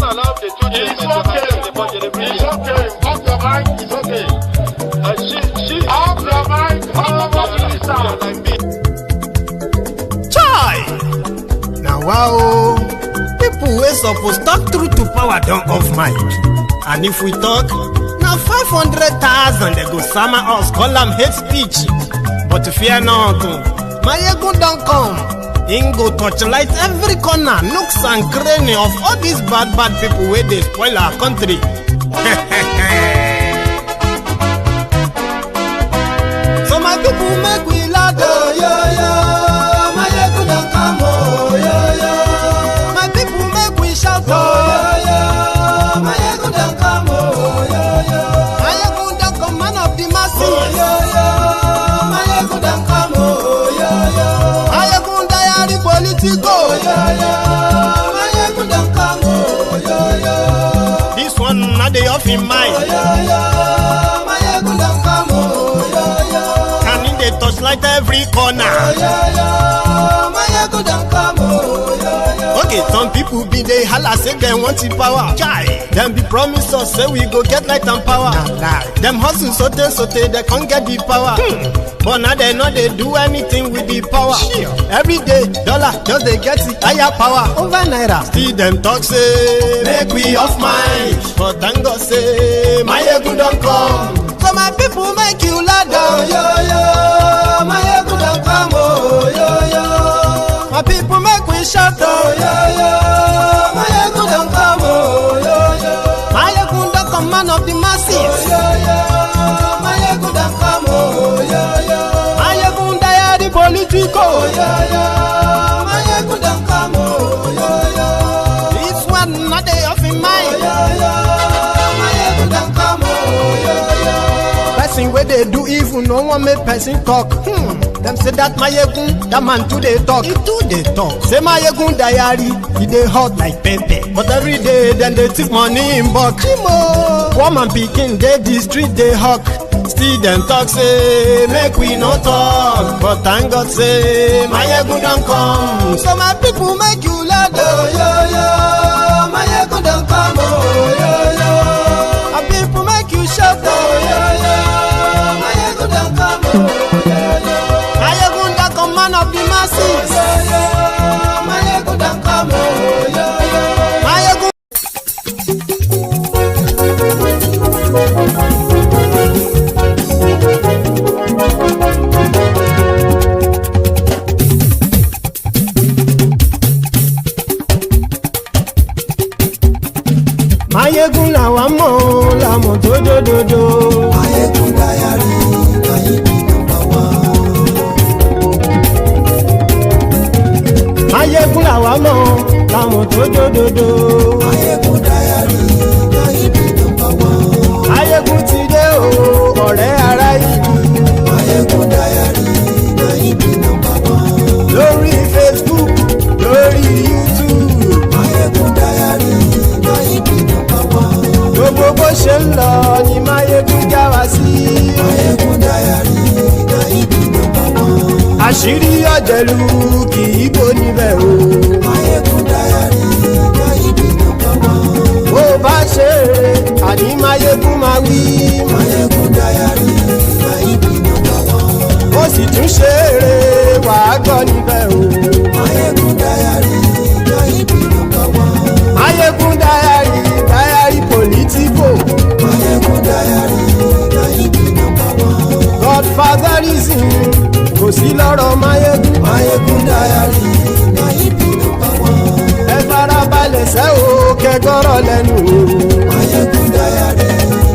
Allow the two children to have the budget. It's okay. Off your mind. It's okay. She off your mind. Like me. Chai! Now wow, people wey suppose talk truth to power don't off mic. And if we talk, now 500,000 they go summer us, call them hate speech. But fear not, my ego don't come. Ingo torchlight every corner, nooks and cranny of all these bad people where they spoil our country. So my people make we loud, oh, yo. My ego don't come, oh, yo. My people make we shout, oh, yo. My ego don't come, oh, yo. My ego don't come, man of the masses, oh, yo. My ego don't come, oh, yo. My ego politico, my ego don't come, oh, yo. This one not the off in mind, oh, my ego don't come, oh, yo. And in the touchlight every corner, oh, my ego don't come, oh, yo. Okay, some people be they holla say they want the power. Chai, them be promise us say we go get light and power. Them hustle sote they can't get the power. But now they know they do anything with the power. Every day, dollar just they get the higher power over naira. Still them talk say make we off mind. But thank God say my ego don't come. So my people make you loud, oh, yo. My ego don't come, oh, yo. My people make we shout, oh, yo. My ego don't come, oh, yo. My ego don't come, man of the masses, oh, yo. My ego don't come, oh, yo. My ego die the politico, oh, yo. My ego don't come, oh, yo. This one not the off in mind, oh, yo. My ego don't come, oh, yo. Person where they do evil, no one make person talk. Them say that my egun, that man too they talk. He too they talk. Say my egun diary, he they hot like pepper. But every day then they take money in bulk. Woman picking they the street they hawk. Still them talk say make we no talk. But thank God say my egun don't come. So my people make you loud, oh, yo. My egun don't come, oh, yo. My people make you shout, oh, yo. My egun don't come, oh, yo. Man of the masses, my ego don't come, oh, my ego. My ego la wa mo la mo do. My ego diary, Mayegun làwa mọ̀ làwọn tó jódodo. Mayegun diary náà ibi nọ́mbà wán. Mayegun ti dé o ọ̀rẹ́ ará ìlú. Mayegun diary náà ibi nọ́mbà wán. Lórí Facebook lórí YouTube. Mayegun diary náà ibi nọ́mbà wán. Gbogbo bó ṣe ń lọ ni Mayegun já wa sí. Mayegun diary náà ibi nọ́mbà wán. Àṣírí ọ̀jẹ̀lú kì í bò níbẹ̀ o. Mayegun diary náà ibi nọ́mbà wán. Bó bá ṣe eré àní Mayegun máa wí. Mayegun diary náà ibi nọ́mbà wán. Ó sì tún ṣe eré wàá gbọ́ níbẹ̀ o. Mayegun diary náà ibi nọ́mbà wán. Mayegun diary politico. Mayegun diary náà ibi nọ́mbà wán. Godfatherism kò sí lọ́rọ̀ Mayegun. Mayegun diary náà ibi nọ́mbà wán. Ẹ farabalẹ̀ sẹ́ o kẹgọ́rọ̀ lẹ́nu o. Mayegun diary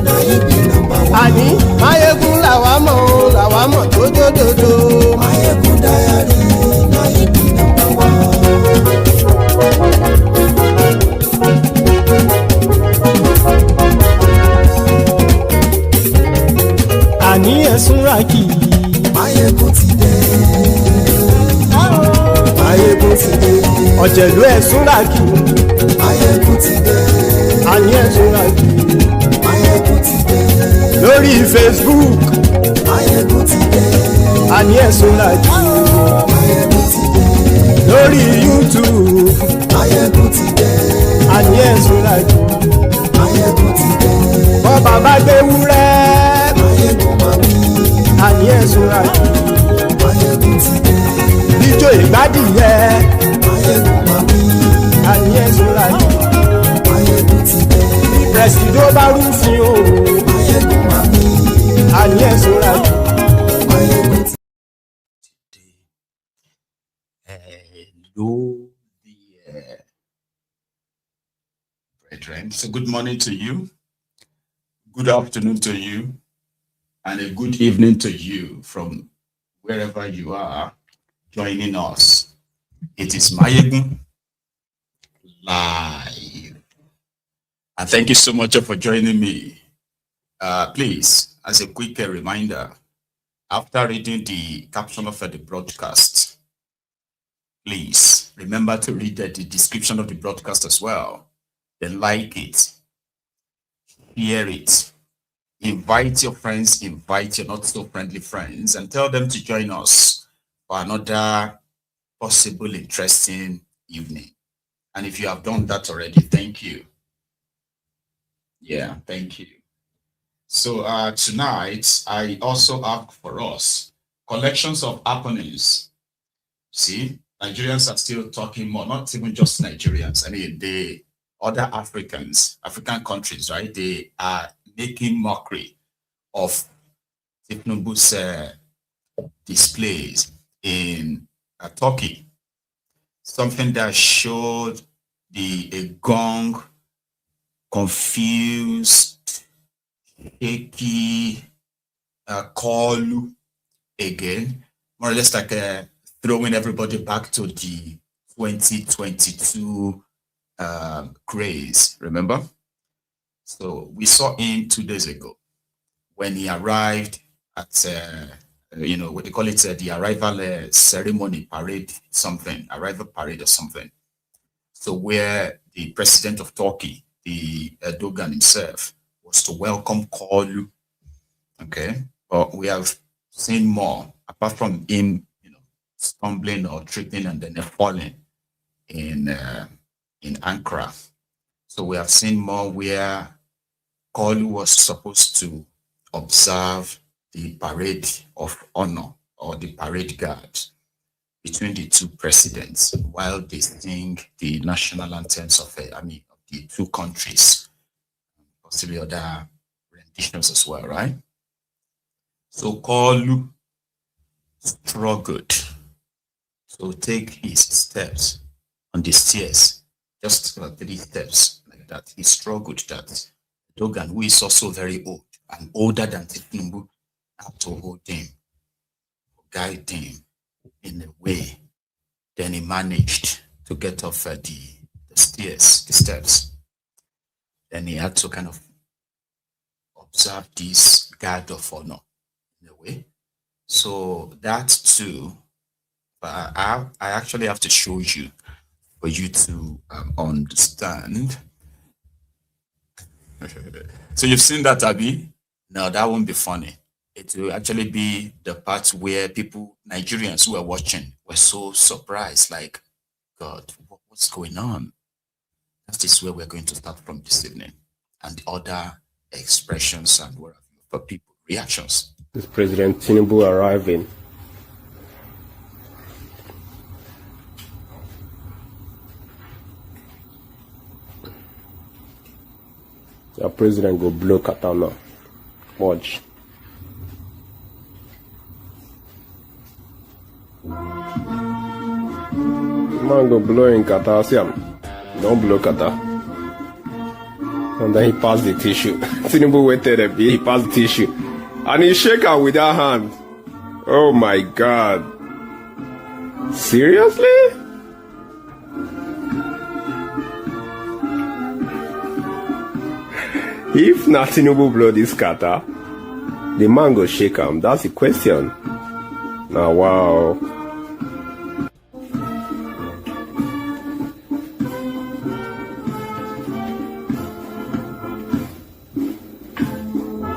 náà ibi nọ́mbà wán. Àní Mayegun làwa mọ̀ tó dòdòdò. Mayegun diary náà ibi nọ́mbà wán. Àní ẹ̀sùn rákì. Mayegun ti dé. Mayegun ti dé. Ọ̀jẹ̀lú ẹ̀sùn rákì. Mayegun ti dé. Àní ẹ̀sùn rákì. Mayegun ti dé. Lórí Facebook. Mayegun ti dé. Àní ẹ̀sùn rákì. Mayegun ti dé. Lórí YouTube. Mayegun ti dé. àní ẹ̀sùn lájú. Máyégún ti dé. Bọ́ bàbá gbé wúrẹ́. Máyégún máa wí. Àní ẹ̀sùn lájú. Máyégún ti dé. Ijó ìgbádìyẹ. Máyégún máa wí. Àní ẹ̀sùn lájú. Máyégún ti dé. Pẹ̀sìdó bá rúfin o. Máyégún máa wí. Àní ẹ̀sùn lájú. Máyégún ti dé. Hello, dear brethren. So, good morning to you, good afternoon to you, and a good evening to you from wherever you are joining us. It is Mayegun Live. And thank you so much for joining me. Please, as a quick reminder, after reading the caption of the broadcast, please remember to read the description of the broadcast as well. Then like it, share it, invite your friends, invite your not so friendly friends, and tell them to join us for another possible interesting evening. And if you have done that already, thank you. Yeah, thank you. So tonight, I also have for us collections of happenings. See, Nigerians are still talking more, not even just Nigerians. I mean, the other African countries, right? They are making mockery of Tinubu's displays in Turkey. Something that showed a gong, confused, shaky, call again, more or less like throwing everybody back to the 2022 craze, remember? So we saw him 2 days ago when he arrived at, what they call it, the arrival ceremony, parade, arrival parade or something. So where the president of Turkey, the Erdogan himself, was to welcome Kolu. Okay, but we have seen more, apart from him, stumbling or tripping and then falling in Ankara. So we have seen more where Kolu was supposed to observe the parade of honor or the parade guard between the two presidents while they sing the national anthems of the two countries, possibly other renditions as well, right? So Kolu struggled to take his steps on the stairs, just 3 steps like that. He struggled that Erdogan, who is also very old and older than Tinubu, had to hold him, guide him in a way. Then he managed to get off the steps. Then he had to kind of observe this guard of honor in a way. So that too, I actually have to show you for you to understand. So you've seen that, Abby? No, that won't be funny. It will actually be the part where Nigerians who are watching, were so surprised, like, God, what's going on? That is where we're going to start from this evening, and the other expressions and what have you for people, reactions. This President Tinubu arriving. The president go blow Katana. Watch. Man go blow in Qatar. See him. Don't blow Qatar. And then he passed the tissue. Tinubu waited a bit. He passed the tissue. And he shake her with her hand. Oh my God. Seriously? If not Tinubu blow this Qatar, the man go shake him. That's the question. Now, wow.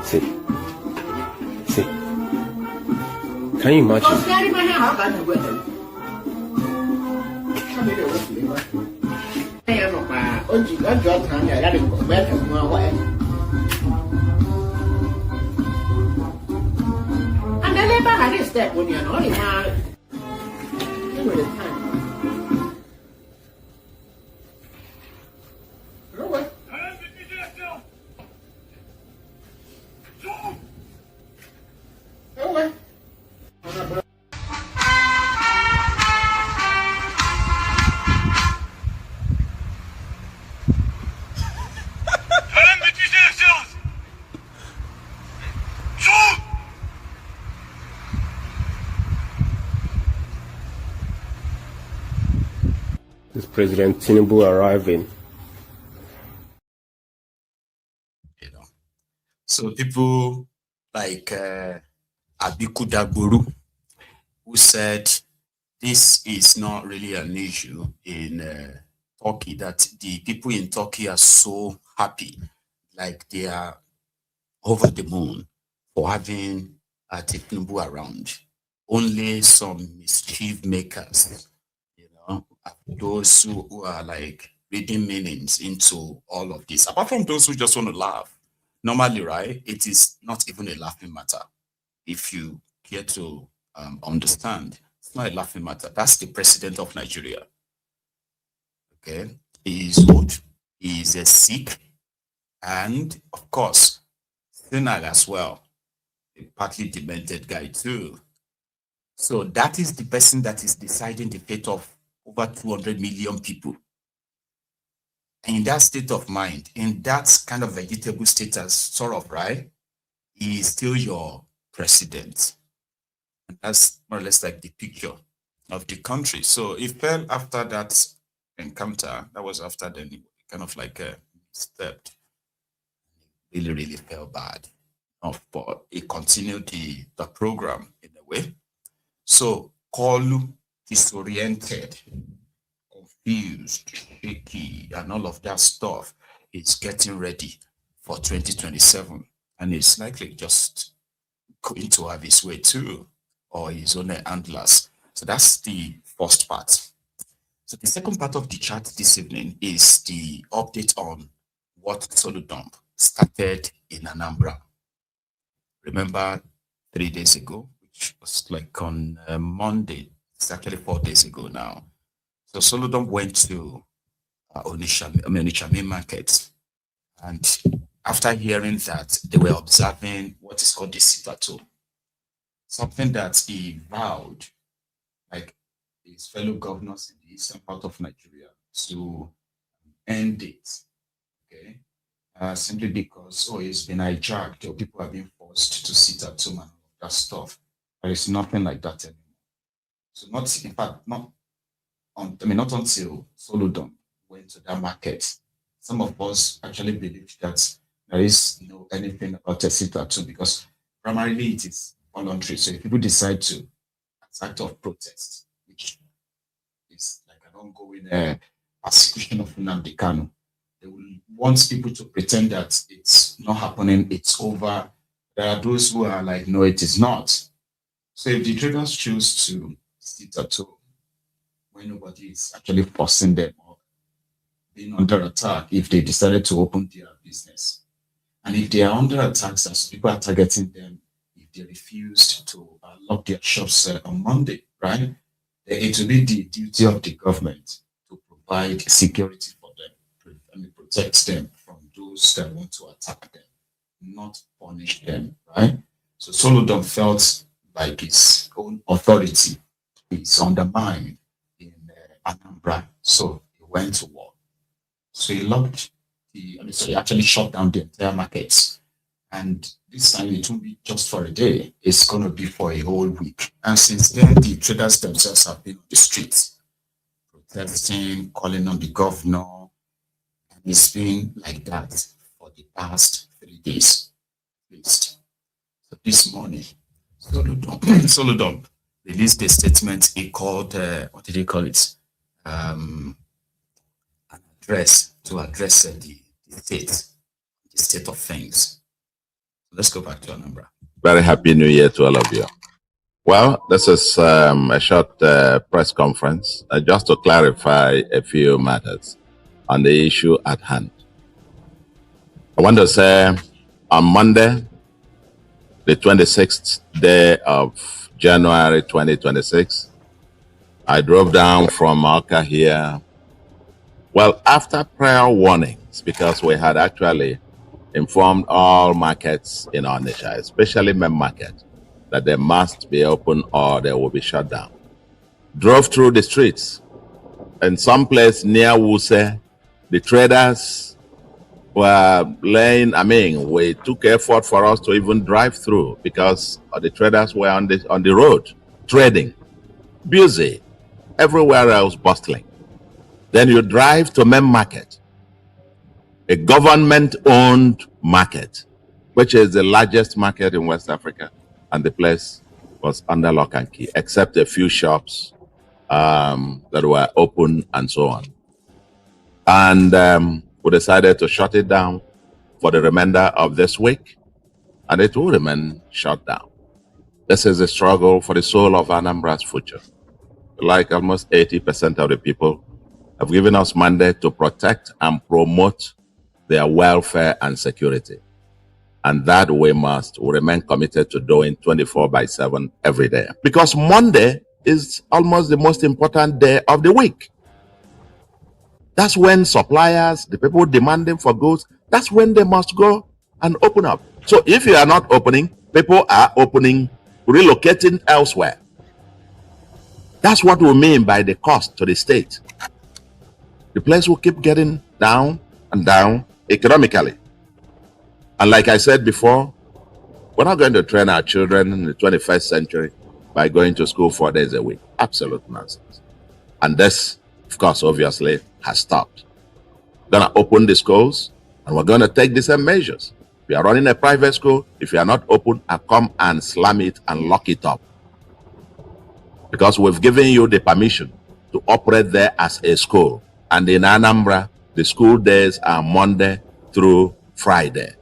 See. Can you imagine? And the labor had a step when you're not in This President Tinubu arriving. You know, so people like Abiku Dagburu, who said this is not really an issue in Turkey, that the people in Turkey are so happy, like they are over the moon for having Tinubu around. Only some mischief makers, you know, those who are like reading meanings into all of this. Apart from those who just want to laugh, normally, right, it is not even a laughing matter. If you care to understand, it's not a laughing matter. That's the president of Nigeria. Okay, he is old, he is a sick, and of course, senile as well, a partly demented guy too. So that is the person that is deciding the fate of over 200 million people. And in that state of mind, in that kind of vegetable status, sort of, right, he is still your president. And that's more or less like the picture of the country. So it fell after that encounter. That was after then, kind of like a step. Really, really felt bad. But it continued the program in a way. So Kolu, disoriented, confused, shaky, and all of that stuff is getting ready for 2027. And it's likely just going to have his way too, or his own handlers. So that's the first part. So the second part of the chat this evening is the update on what Soludo started in Anambra. Remember 3 days ago, which was like on Monday, it's actually 4 days ago now. So Soludo went to Onitsha main market, and after hearing that, they were observing what is called the sit-at-home, something that he vowed, like his fellow governors in the eastern part of Nigeria, to end it. Okay, simply because he's been hijacked, or people have been forced to sit at home and all of that stuff. There is nothing like that anymore. So not, in fact, not until Soludo went to that market, some of us actually believe that there is no anything about a sit at home, because primarily it is voluntary. So if people decide to act of protest, which is like an ongoing persecution of Nnamdi Kanu, they will want people to pretend that it's not happening, it's over. There are those who are like, no, it is not. So if the traders choose to sit at home when nobody is actually forcing them or being under attack, if they decided to open their business, and if they are under attack, as people are targeting them, if they refused to lock their shops on Monday, right? It will be the duty of the government to provide security for them, and protect them from those that want to attack them, not punish them, right? So Soludo felt like his own authority is undermined in Anambra, so he went to war. So he locked so he actually shut down the entire markets. And this time it won't be just for a day, it's going to be for a whole week. And since then, the traders themselves have been on the streets, protesting, calling on the governor. And it's been like that for the past 3 days, at least. So this morning, Soludo released a statement he called, what did he call it? An address to address the state of things. Let's go back to Anambra. Very happy New Year to all of you. Well, this is a short press conference just to clarify a few matters. on the issue at hand. I want to say on Monday, the 26th day of January 2026, I drove down from Alka here. Well, after prior warnings, because we had actually informed all markets in Onitsha, especially main market, that they must be open or they will be shut down. Drove through the streets. In some place near Wuse, the traders were laying, we took effort for us to even drive through because the traders were on the road, trading, busy, everywhere else bustling. Then you drive to main market, a government-owned market, which is the largest market in West Africa, and the place was under lock and key, except a few shops that were open and so on. And we decided to shut it down for the remainder of this week, and it will remain shut down. This is a struggle for the soul of Anambra's future. Like almost 80% of the people have given us mandate to protect and promote their welfare and security. And that we must remain committed to doing 24/7 every day. Because Monday is almost the most important day of the week. That's when suppliers, the people demanding for goods, that's when they must go and open up. So if you are not opening, people are opening, relocating elsewhere. That's what we mean by the cost to the state. The place will keep getting down and down economically. And like I said before, we're not going to train our children in the 21st century by going to school 4 days a week. Absolute nonsense. And this, of course, obviously, has stopped. We're going to open the schools, and we're going to take the same measures. If you are running a private school, if you are not open, I'll come and slam it and lock it up. Because we've given you the permission to operate there as a school. And in Anambra, the school days are Monday through Friday.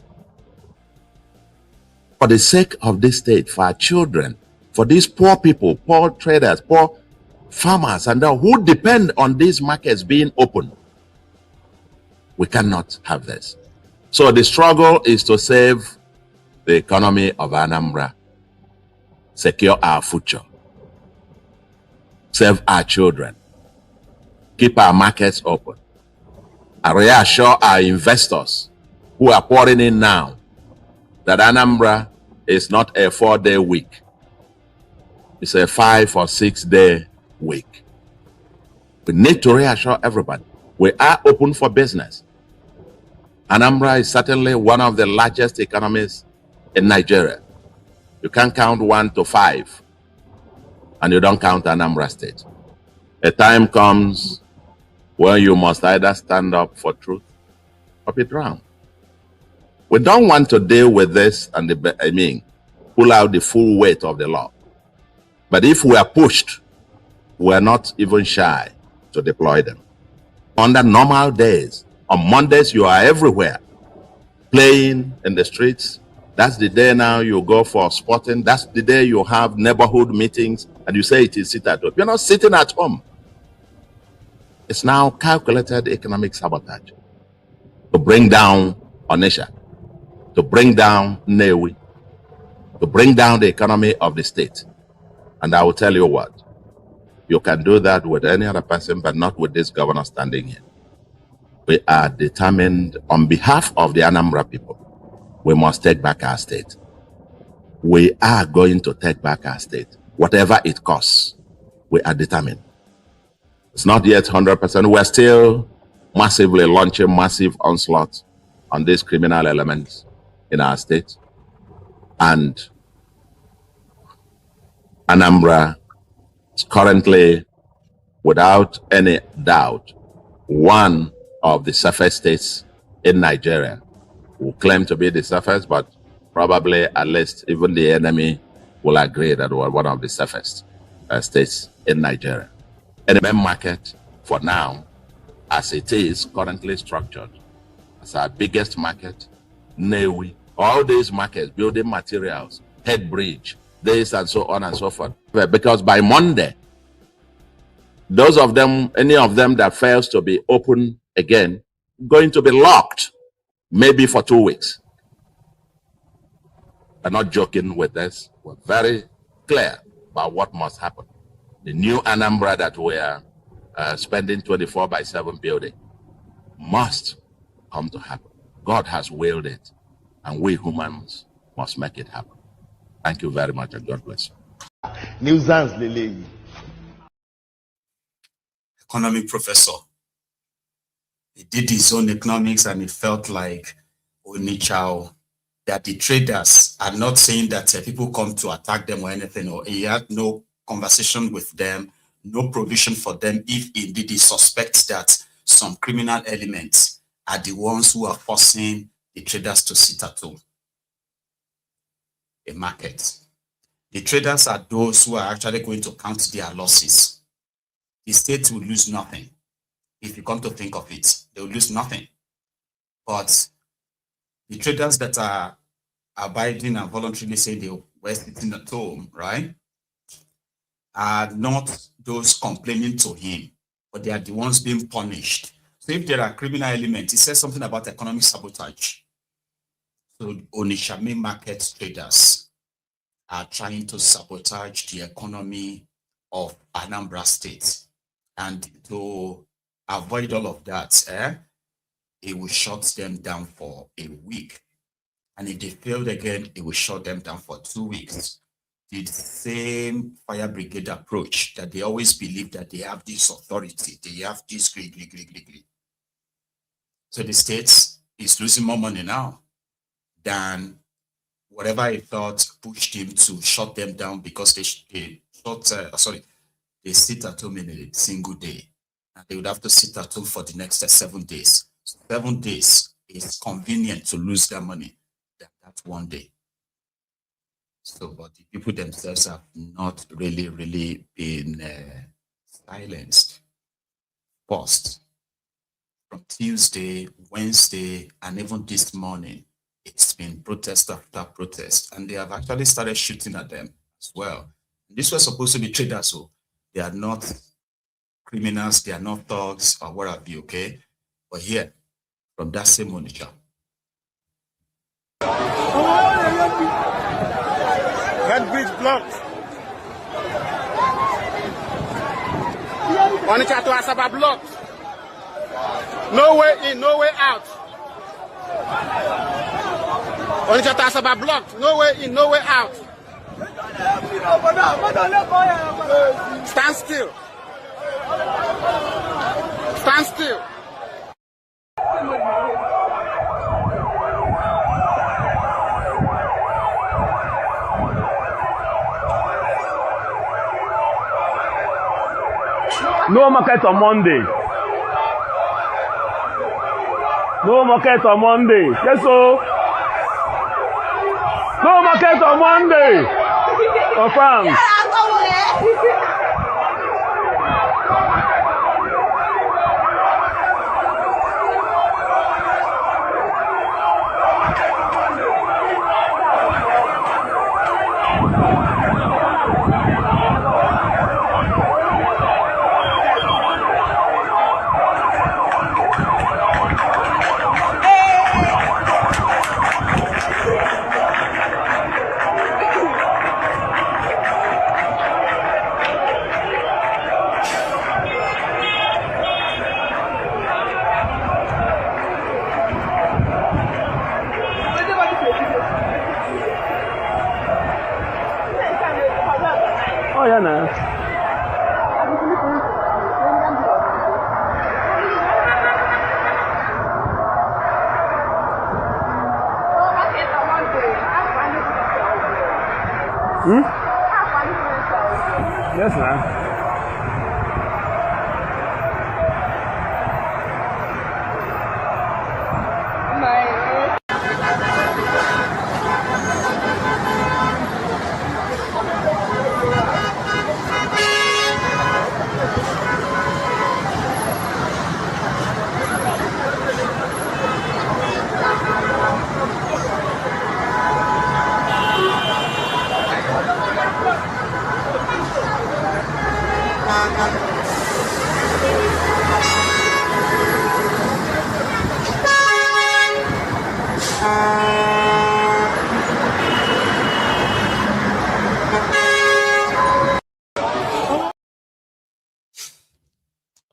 For the sake of this state, for our children, for these poor people, poor traders, poor farmers, and who depend on these markets being open, we cannot have this. So the struggle is to save the economy of Anambra, secure our future, save our children, keep our markets open, and reassure our investors who are pouring in now that Anambra is not a 4-day week. It's a 5 or 6 day week. We need to reassure everybody. We are open for business. Anambra is certainly one of the largest economies in Nigeria. You can't count 1 to 5, and you don't count Anambra State. A time comes when you must either stand up for truth or be drowned. We don't want to deal with this and pull out the full weight of the law. But if we are pushed, we are not even shy to deploy them. Under normal days, on Mondays, you are everywhere, playing in the streets. That's the day now you go for sporting. That's the day you have neighborhood meetings, and you say it is sit at home. You're not sitting at home. It's now calculated economic sabotage to bring down Onitsha, to bring down Nnewi, to bring down the economy of the state. And I will tell you what, you can do that with any other person, but not with this governor standing here. We are determined on behalf of the Anambra people. We must take back our state. We are going to take back our state, whatever it costs. We are determined. It's not yet 100%. We're still massively launching massive onslaught on these criminal elements in our state. And Anambra is currently, without any doubt, one of the safest states in Nigeria. We claim to be the safest, but probably at least even the enemy will agree that we're one of the safest states in Nigeria. And the main market for now, as it is currently structured, as our biggest market, Nnewi, all these markets, building materials, head bridge, this and so on and so forth. Because by Monday, those of them, any of them that fails to be open again, going to be locked, maybe for 2 weeks. We're not joking with this. We're very clear about what must happen. The new Anambra that we are spending 24/7 building must come to happen. God has willed it, and we humans must make it happen. Thank you very much, and God bless you. Nuisance Lele. Economic professor. He did his own economics and it felt like Onitsha, that the traders are not saying that people come to attack them or anything, or he had no conversation with them, no provision for them if indeed he suspects that some criminal elements are the ones who are forcing the traders to sit at home. A market. The traders are those who are actually going to count their losses. The state will lose nothing. If you come to think of it, they will lose nothing. But the traders that are abiding and voluntarily say they were sitting at home, right, are not those complaining to him, but they are the ones being punished. So if there are criminal elements, it says something about economic sabotage. So Onitsha main market traders are trying to sabotage the economy of Anambra State. And to avoid all of that, it will shut them down for a week. And if they failed again, it will shut them down for 2 weeks. The same fire brigade approach that they always believe that they have this authority, they have this grig. So the state is losing more money now than whatever he thought pushed him to shut them down, because they sit at home in a single day. And they would have to sit at home for the next 7 days. 7 days is convenient to lose their money than that 1 day. So, but the people themselves have not really been silenced. First, from Tuesday, Wednesday, and even this morning, it's been protest after protest, and they have actually started shooting at them as well. These were supposed to be traders, so they are not criminals, they are not thugs or what have you, okay? But here, from that same Onitsha. Red bridge blocked. Onitsha to Asaba blocked. No way in, no way out. Onitsha to Asaba blocked. No way in, no way out. Stand still. Stand still. No market on Monday. No market on Monday. Yes, so. No market on Monday. Confirm. Oh, yeah, no. Yes, ma'am.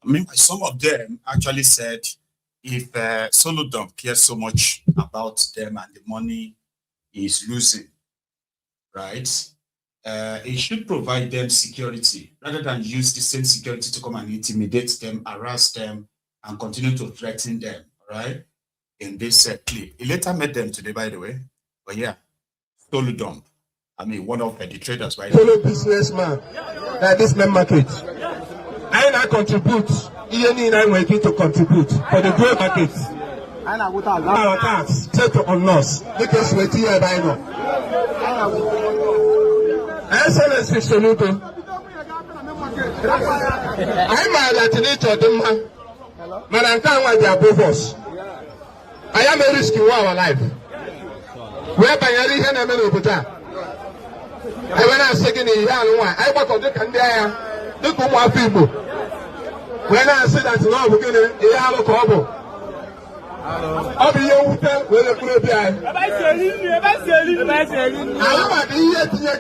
Meanwhile, some of them actually said if Soludo cares so much about them and the money he's losing, right? He should provide them security rather than use the same security to come and intimidate them, harass them, and continue to threaten them, right? In this clip. He later met them today, by the way. But yeah, Soludo, I mean, one of the traders, right? Fellow businessman, this main market. I now contribute. ENE I will to contribute for the growth market. Our tax set on us because we're here by now. Excellency Soludo. I'm a Latinate of them, but I can't want the above us. I am a risky our life. Whereby I read a minute of that. I went out second in I work on the Candia, the Kuma people. When I said that now we're going to have a couple. I'll be your hotel with a good guy. I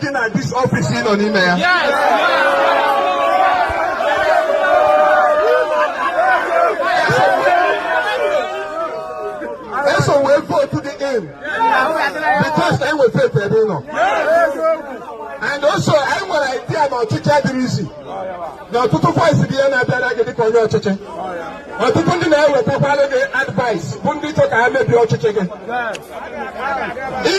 am at this office in on email. That's a way for to the end. Because I will say that, and also, I want an idea about teacher Dirisi. Now, to voice the end, I get the corner of church. Or to put in there with advice. Bundi to I may be your church again. Here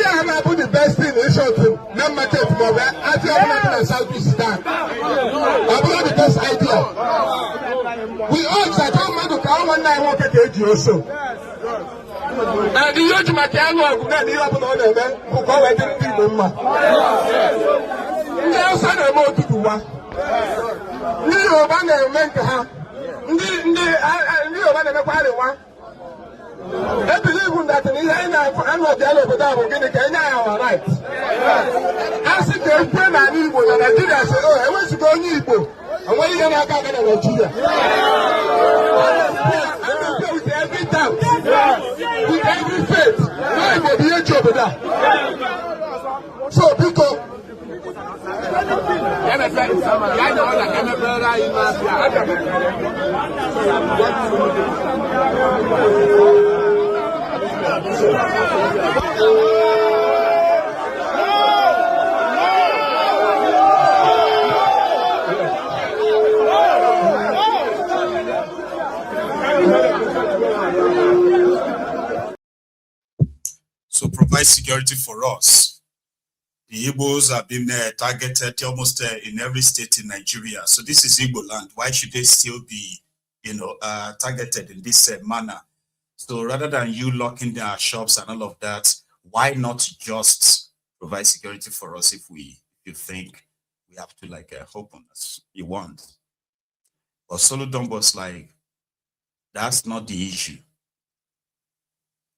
I am put the best thing in short term. No market for where I feel like Southeast stand. I brought the best idea. We all say, come on, to come on, I want to get you also. And the youth Macano, who got the open on them, who go and didn't give them. Now, son, I'm going to do one. You are one that meant to have. You are one that quite one. I believe that in the end, I'm not the other without getting our rights. I said, there's friend I need one, and I did. I said, oh, I want to go Igbo. And when you're not going to Nigeria, I'm with every doubt, with every faith, I will be a job with that. So, people. So provide security for us. The Igbos have been targeted almost in every state in Nigeria. So this is Igbo land. Why should they still be, targeted in this manner? So rather than you locking their shops and all of that, why not just provide security for us if you think we have to hope on us? You want. But Soludo was like, that's not the issue.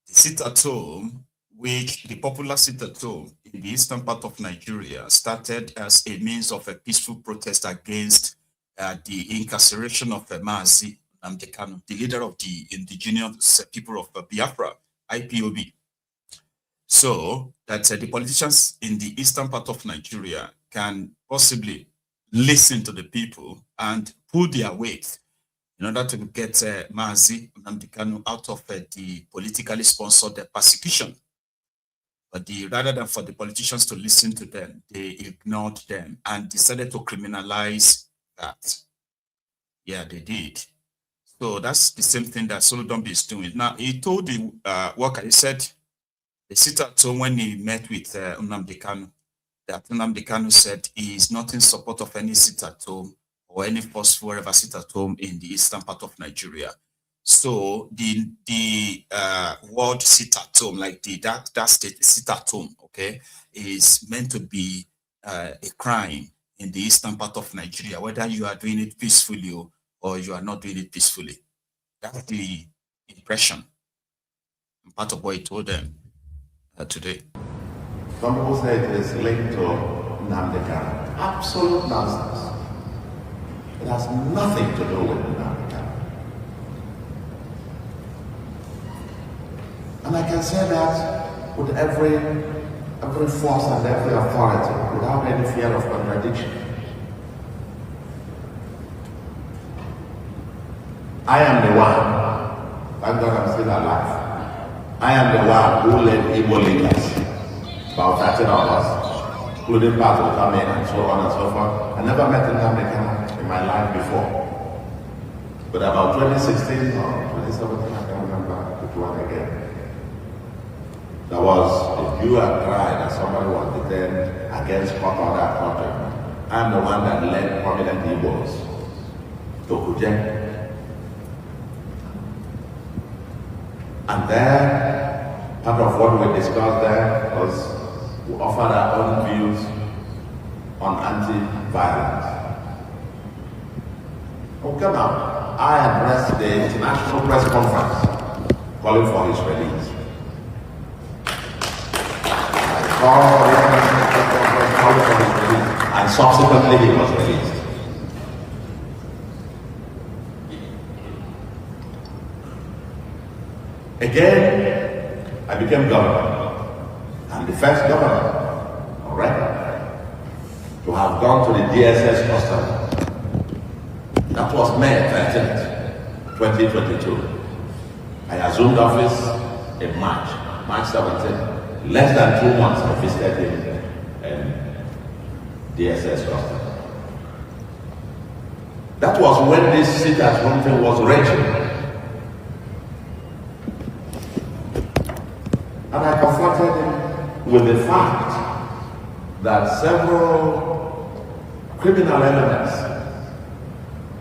The sit-at-home, which the popular sit-at-home in the eastern part of Nigeria started as a means of a peaceful protest against the incarceration of Mazi Nnamdi Kanu, the leader of the indigenous people of Biafra, IPOB. So that the politicians in the eastern part of Nigeria can possibly listen to the people and pull their weight in order to get Mazi Nnamdi Kanu out of the politically sponsored persecution. But rather than for the politicians to listen to them, they ignored them and decided to criminalize that. Yeah, they did. So that's the same thing that Soludo is doing. Now, he told the worker, he said, the sit-at-home when he met with Nnamdi Kanu, that Nnamdi Kanu said he is not in support of any sit-at-home or any forceful wherever sit-at-home in the eastern part of Nigeria. So the word sit-at-home, like that state sit-at-home, okay, is meant to be a crime in the eastern part of Nigeria, whether you are doing it peacefully or you are not doing it peacefully. That's the impression, part of what he told them today. Some people say it is linked to Nnamdi Kanu. Absolute nonsense. It has nothing to do with Nnamdi Kanu. And I can say that with every force and every authority, without any fear of contradiction. I am the one, thank God I'm still alive. I am the one who led Igbo leaders, about 13 of us, including part of the men and so on and so forth. I never met Nnamdi Kanu in my life before. But about 2016 or 2017, I can't remember which one again. There was a hue and cry that somebody was detained against court order project. I'm the one that led prominent Igbos to Kuje. And there, part of what we discussed there was to offer our own views on anti-violence. Okay, now, I addressed the international press conference calling for his release. And subsequently he was released. Again, I became governor. I'm the first governor on record to have gone to the DSS custody. That was May 13th, 2022. I assumed office in March 17th. Less than 2 months I visited him in DSS custody. That was when this sit-at-home thing was raging. And I confronted him with the fact that several criminal elements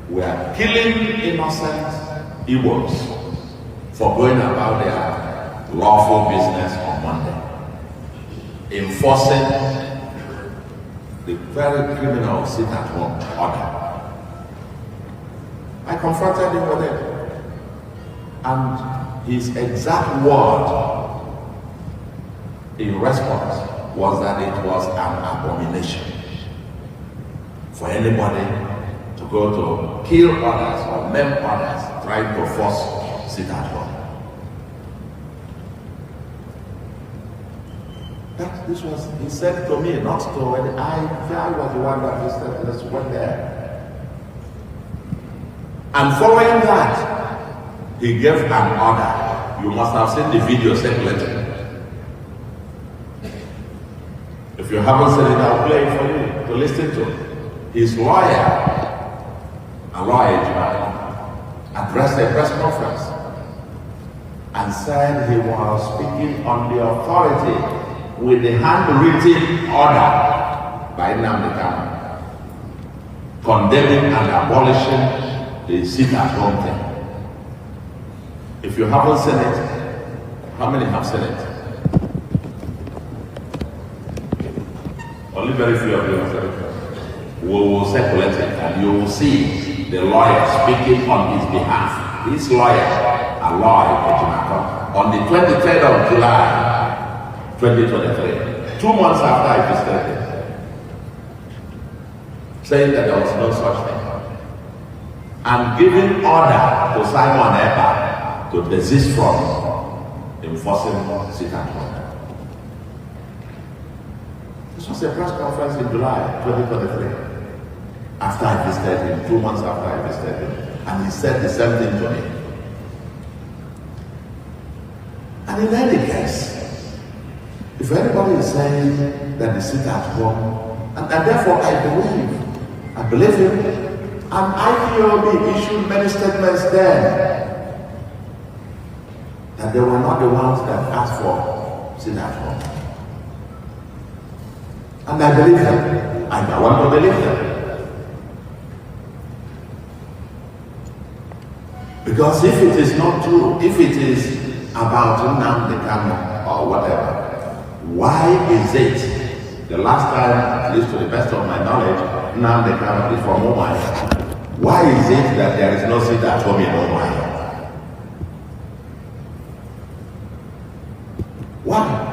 were killing innocent Igbos for going about their lawful business on Monday, enforcing the very criminal sit-at-home order. I confronted him with it, and his exact word in response was that it was an abomination for anybody to go to kill others or maim others trying to force sit-at-home. This was, he said to me, not to when I was the one that just went there. And following that, he gave an order. You must have seen the video circulating. If you haven't seen it, I'll play it for you to listen to. His lawyer, a lawyer, addressed a press conference and said he was speaking on the authority with the handwritten order by Nnamdi Kanu, condemning and abolishing the sit-at-home thing. If you haven't seen it, how many have seen it? Only very few of you have seen it. We will circulate it and you will see the lawyer speaking on his behalf. His lawyer, a lawyer, on the 23rd of July, 2023, 2 months after I visited him, saying that there was no such thing, and giving order to Simon Ekpa to desist from enforcing sit-at-home. This was a press conference in July 2023, after I visited him, 2 months after I visited him, and he said the same thing to me. And in any case, if anybody is saying that they sit at home, and therefore I believe him, and IPOB issued many statements then that they were not the ones that asked for sit at home. And I believe them, and I want to believe them. Because if it is not true, if it is about Nnamdi Kanu or whatever, why is it the last time, at least to the best of my knowledge, Nnamdi Kanu is from Umuahia? Why is it that there is no sit-at-home in Umuahia? Why?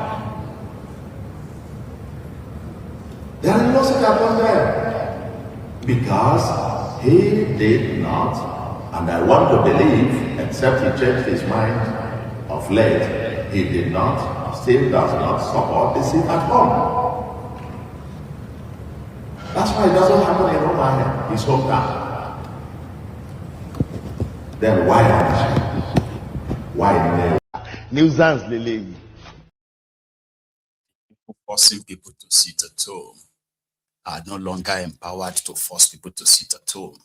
There is no sit-at-home there. Because he did not, and I want to believe, except he changed his mind of late, he did not, still does not support the sit-at-home. That's why it doesn't happen in Umuahia, his hometown. Then why Onitsha? Why Nuisance, Lele. Forcing people to sit at home are no longer empowered to force people to sit at home.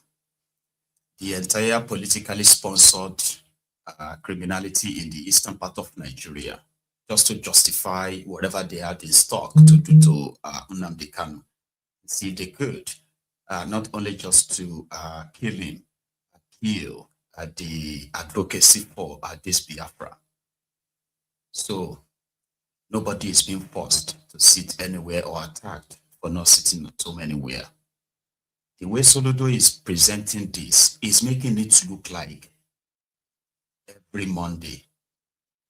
The entire politically sponsored criminality in the eastern part of Nigeria, just to justify whatever they had in stock to do to Nnamdi Kanu. See, they could, not only just to kill him, kill the advocacy for this Biafra. So, nobody is being forced to sit anywhere or attacked for not sitting at home anywhere. The way Soludo is presenting this is making it look like every Monday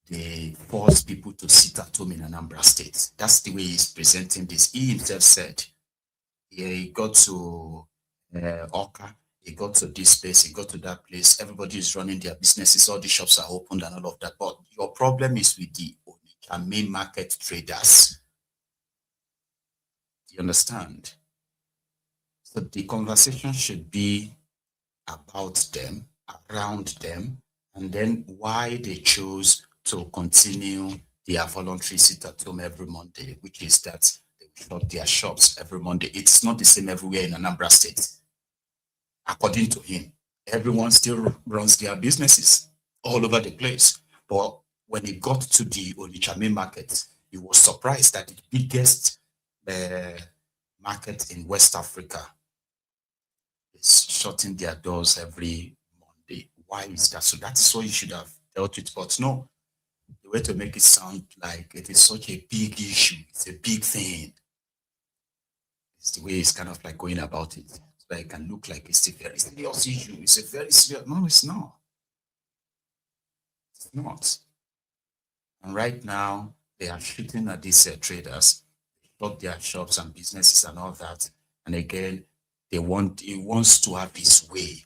they force people to sit at home in Anambra State. That's the way he's presenting this. He himself said, yeah, he got to Oka, he got to this place, he got to that place, everybody is running their businesses, all the shops are opened and all of that. But your problem is with the Onitsha main market traders. Do you understand? So the conversation should be about them, around them, and then why they chose to continue their voluntary sit at home every Monday, which is that they shut their shops every Monday. It's not the same everywhere in Anambra State. According to him, everyone still runs their businesses all over the place. But when he got to the Onitsha main market, he was surprised that the biggest market in West Africa is shutting their doors every Monday. Why is that? So that's what you should have dealt with. But no, the way to make it sound like it is such a big issue, it's a big thing. It's the way it's kind of like going about it. So that it can look like it's a very serious issue. It's a very serious, no, it's not. It's not. And right now, they are shooting at these traders, shut their shops and businesses and all that. And again, he wants to have his way,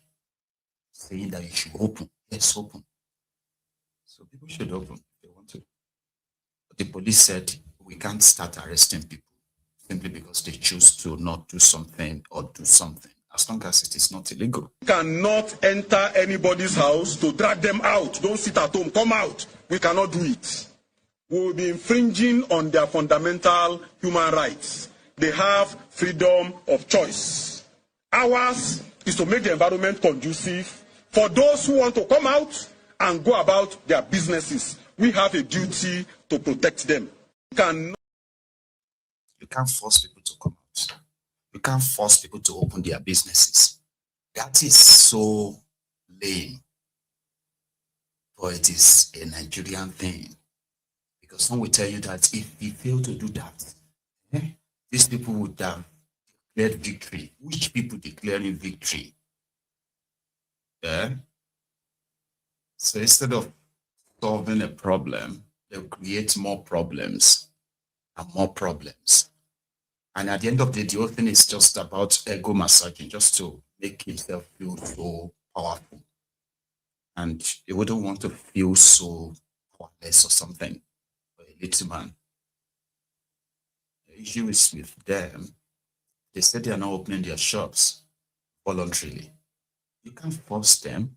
saying that you should open. Yes, open. So people should open if they want to. But the police said we can't start arresting people simply because they choose to not do something or do something, as long as it is not illegal. We cannot enter anybody's house to drag them out. Don't sit at home, come out. We cannot do it. We will be infringing on their fundamental human rights. They have freedom of choice. Ours is to make the environment conducive for those who want to come out and go about their businesses. We have a duty to protect them. You can't force people to come out. You can't force people to open their businesses. That is so lame. But it is a Nigerian thing. Because some will tell you that if we fail to do that, these people would have declared victory. Which people declaring victory? Yeah. So instead of solving a problem, they'll create more problems and more problems. And at the end of the day, the whole thing is just about ego massaging, just to make himself feel so powerful. And he wouldn't want to feel so powerless or something. A little man. The issue is with them. They said they are not opening their shops voluntarily. You can't force them.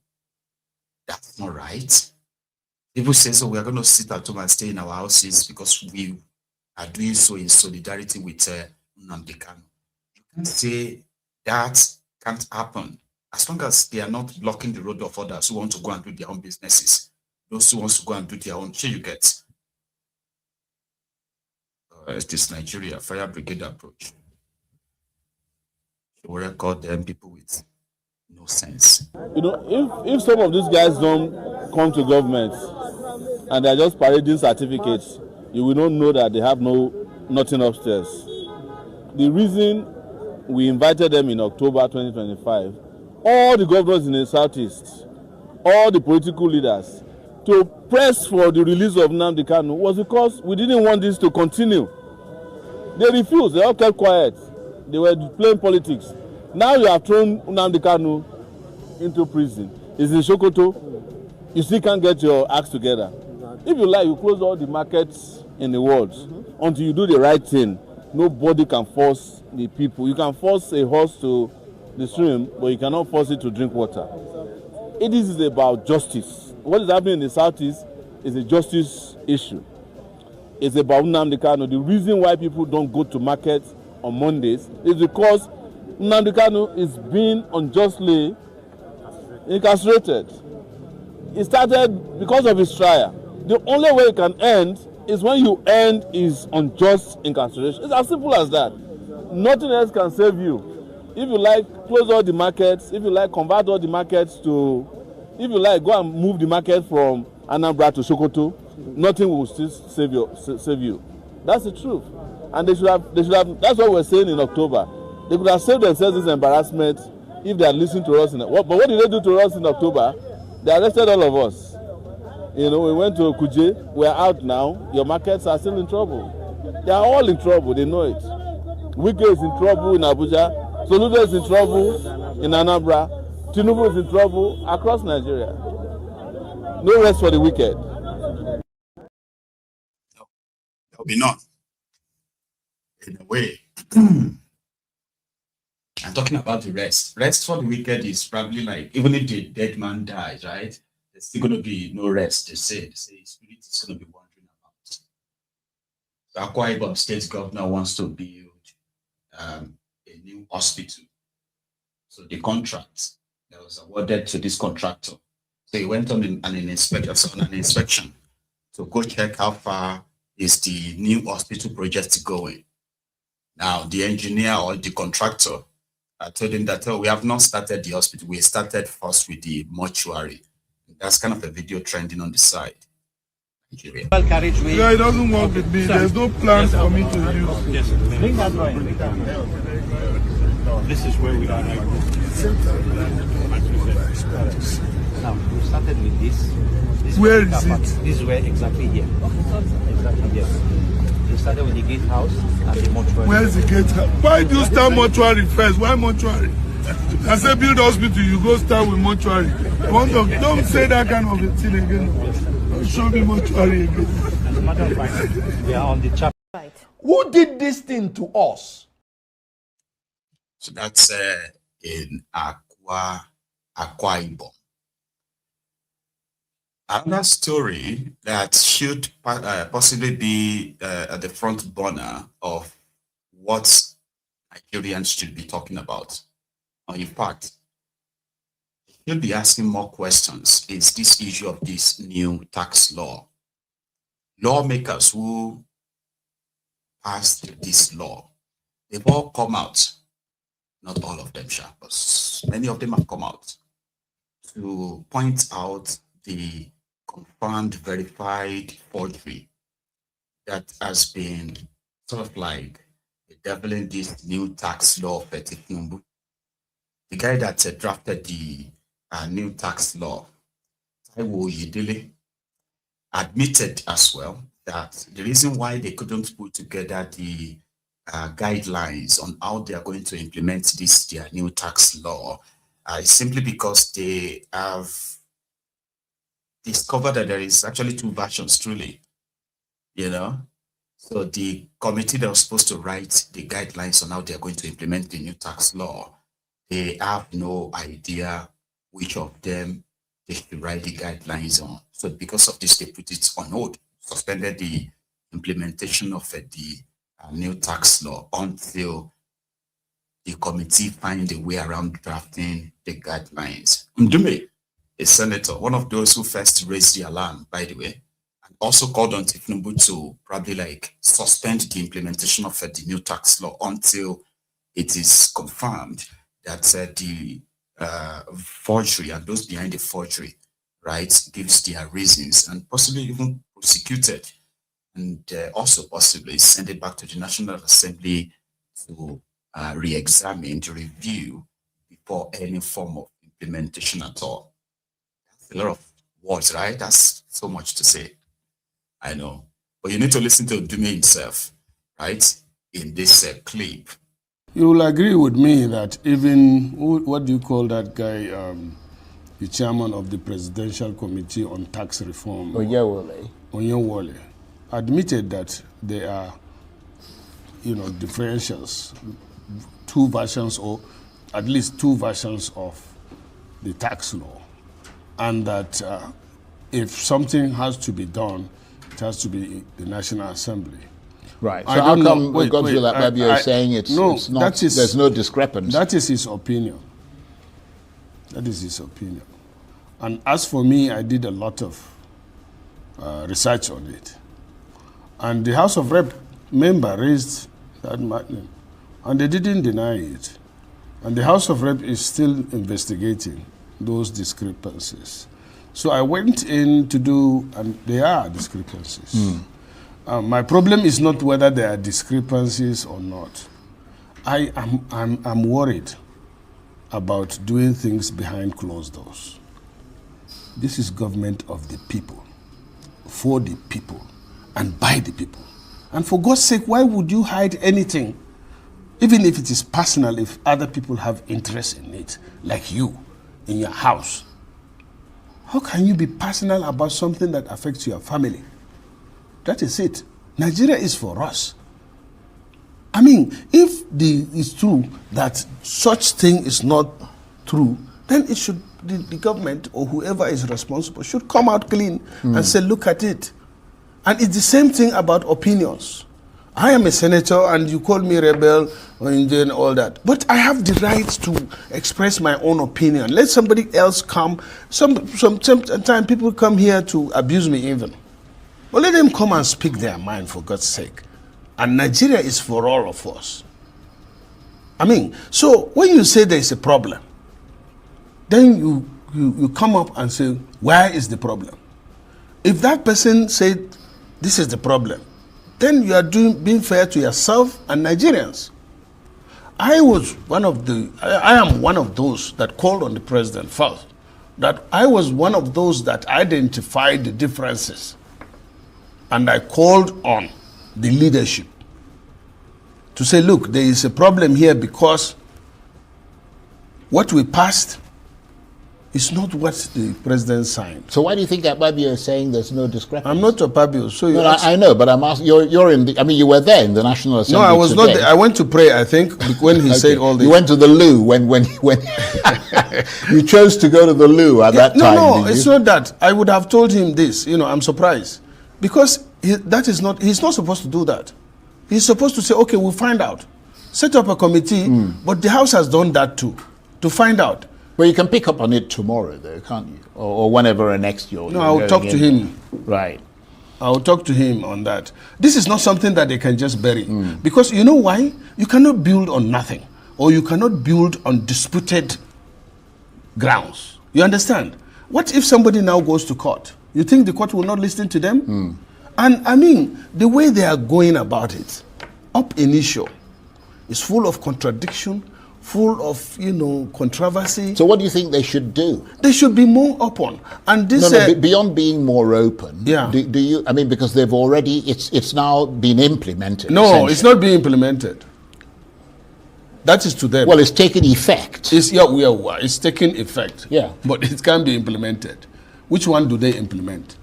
That's not right. People say, so we are going to sit at home and stay in our houses because we are doing so in solidarity with Nnamdi Kanu. You can't say that can't happen. As long as they are not blocking the road of others who want to go and do their own businesses. Those who want to go and do their own, sure you get. It's this Nigeria fire brigade approach. You will record them people with no sense. You know, if some of these guys don't come to government and they're just parading certificates, you will not know that they have nothing upstairs. The reason we invited them in October 2025, all the governors in the Southeast, all the political leaders, to press for the release of Nnamdi Kanu was because we didn't want this to continue. They refused. They all kept quiet. They were playing politics. Now you have thrown Nnamdi Kanu into prison. It's in Sokoto. You still can't get your acts together. If you like, you close all the markets in the world until you do the right thing. Nobody can force the people. You can force a horse to the stream, but you cannot force it to drink water. It is about justice. What is happening in the Southeast is a justice issue. It's about Nnamdi Kanu. The reason why people don't go to market on Mondays is because Nnamdi Kanu is being unjustly incarcerated. It started because of his trial. The only way it can end is when you end his unjust incarceration. It's as simple as that. Nothing else can save you. If you like, close all the markets. If you like, convert all the markets to, if you like, go and move the market from Anambra to Sokoto. Nothing will still save you. That's the truth. And they should have. That's what we're saying in October. They could have saved themselves this embarrassment if they had listened to us. But what did they do to us in October? They arrested all of us. You know, we went to Kuje. We're out now. Your markets are still in trouble. They are all in trouble. They know it. Wike is in trouble in Abuja. Soludo is in trouble in Anambra. Tinubu is in trouble across Nigeria. No rest for the wicked. There will be none. In a way. I'm talking about the rest. Rest for the wicked is probably like, even if the dead man dies, right? There's still going to be no rest, they say spirit is going to be wandering about. The Akwa Ibom state governor wants to build a new hospital. So the contract that was awarded to this contractor. So he went on an inspection to go check how far is the new hospital project going. Now, the engineer or the contractor told him that, we have not started the hospital. We started first with the mortuary. That's kind of a video trending on the side. Nigeria. Yeah, it doesn't work with me. There's no plan for me to use. Yes. Bring that drawing. This is where we are now. Now, we started with this. Where is it? This is where exactly here. Exactly, yes. We started with the gatehouse and the mortuary. Where is the gatehouse? Why do you start mortuary first? Why mortuary? I said build hospital, you go start with mortuary. Don't say that kind of a thing again. Don't show me mortuary again. As a matter of fact, we are on the chapter. Right. Who did this thing to us? So that's in Akwa Ibom. Another story that should possibly be at the front burner of what Nigerians should be talking about, or in fact, should be asking more questions, is this issue of this new tax law. Lawmakers who passed this law, they've all come out, not all of them, but many of them have come out to point out the confirmed, verified forgery that has been sort of like bedeviling this new tax law for Tinubu. The guy that drafted the new tax law, Taiwo Yedele, admitted as well that the reason why they couldn't put together the guidelines on how they are going to implement this their new tax law is simply because they have discovered that there is actually two versions, truly, you know. So the committee that was supposed to write the guidelines on how they are going to implement the new tax law, they have no idea which of them they should write the guidelines on. So because of this, they put it on hold, suspended the implementation of the new tax law until the committee find a way around drafting the guidelines. Ndume, a senator, one of those who first raised the alarm, by the way, and also called on Tinubu to probably like suspend the implementation of the new tax law until it is confirmed that the forgery and those behind the forgery, right, gives their reasons and possibly even prosecuted, and also possibly send it back to the National Assembly to re-examine, to review before any form of implementation at all. That's a lot of words, right? That's so much to say. I know. But you need to listen to Dume himself, right, in this clip. You will agree with me that even, what do you call that guy, the chairman of the Presidential Committee on Tax Reform, Onyewole, admitted that there are, differentials, two versions or at least two versions of the tax law. and that if something has to be done, it has to be the National Assembly. Right. So how come Godzilla Babio is saying it's not, there's no discrepancy? That is his opinion. That is his opinion. And as for me, I did a lot of research on it. And the House of Rep member raised that matter, and they didn't deny it. And the House of Rep is still investigating those discrepancies. So I went in to do, and there are discrepancies. My problem is not whether there are discrepancies or not. I'm worried about doing things behind closed doors. This is government of the people, for the people, and by the people. And for God's sake, why would you hide anything, even if it is personal, if other people have interest in it, like you, in your house? How can you be personal about something that affects your family? That is it. Nigeria is for us. I mean, if it's true that such thing is not true, then it should, the government or whoever is responsible should come out clean and say, look at it. And it's the same thing about opinions. I am a senator and you call me rebel or Indian, all that. But I have the right to express my own opinion. Let somebody else come. Sometimes people come here to abuse me even. But let them come and speak their mind, for God's sake. And Nigeria is for all of us. I mean, so when you say there is a problem, then you come up and say, where is the problem? If that person said, this is the problem, then you are being fair to yourself and Nigerians. I am one of those that called on the president first. That I was one of those that identified the differences. And I called on the leadership to say, look, there is a problem here because what we passed is not what the president signed. So why do you think Babio is saying there's no discrepancy? I'm not Babio. So I know, but I'm asking, you're in the, I mean, you were there in the National Assembly. No, I was not there. I went to pray, I think, when he said all this. You went to the loo when you chose to go to the loo at that time. No, it's not that. I would have told him this. I'm surprised. Because he's not supposed to do that. He's supposed to say, okay, we'll find out. Set up a committee, but the House has done that too, to find out. Well, you can pick up on it tomorrow, though, can't you? Or whenever next year. No, I'll talk to him. Right. I'll talk to him on that. This is not something that they can just bury. Because you know why? You cannot build on nothing. Or you cannot build on disputed grounds. You understand? What if somebody now goes to court? You think the court will not listen to them? And I mean, the way they are going about it, up initio, is full of contradiction, full of, controversy. So what do you think they should do? They should be more open. And this beyond being more open, do you, I mean, because they've already, it's now been implemented. No, it's not being implemented. That is to them. Well, it's taken effect. It's taken effect. Yeah. But it can be implemented. Which one do they implement?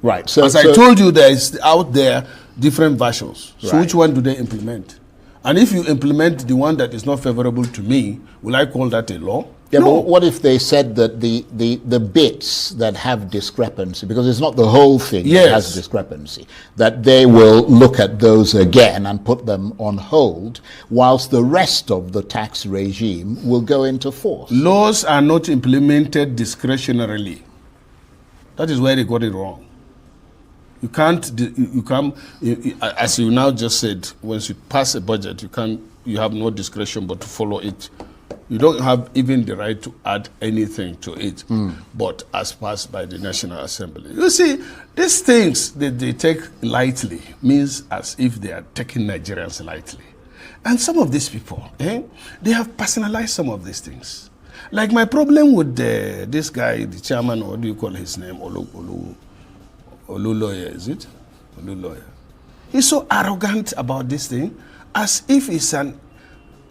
Right. So, as I told you, there is out there different versions. So Right. which one do they implement? And if you implement the one that is not favorable to me, will I call that a law? Yeah, no. but what if they said that the bits that have discrepancy, because it's not the whole thing that has discrepancy, that they will look at those again and put them on hold, whilst the rest of the tax regime will go into force? Laws are not implemented discretionarily. That is where they got it wrong. You can't, as you now just said, once you pass a budget, you have no discretion but to follow it. You don't have even the right to add anything to it, but as passed by the National Assembly. You see, these things that they take lightly means as if they are taking Nigerians lightly. And some of these people, they have personalized some of these things. Like my problem with this guy, the chairman, or what do you call his name, Olu Lawyer, is it? Olu Lawyer. He's so arrogant about this thing, as if it's an...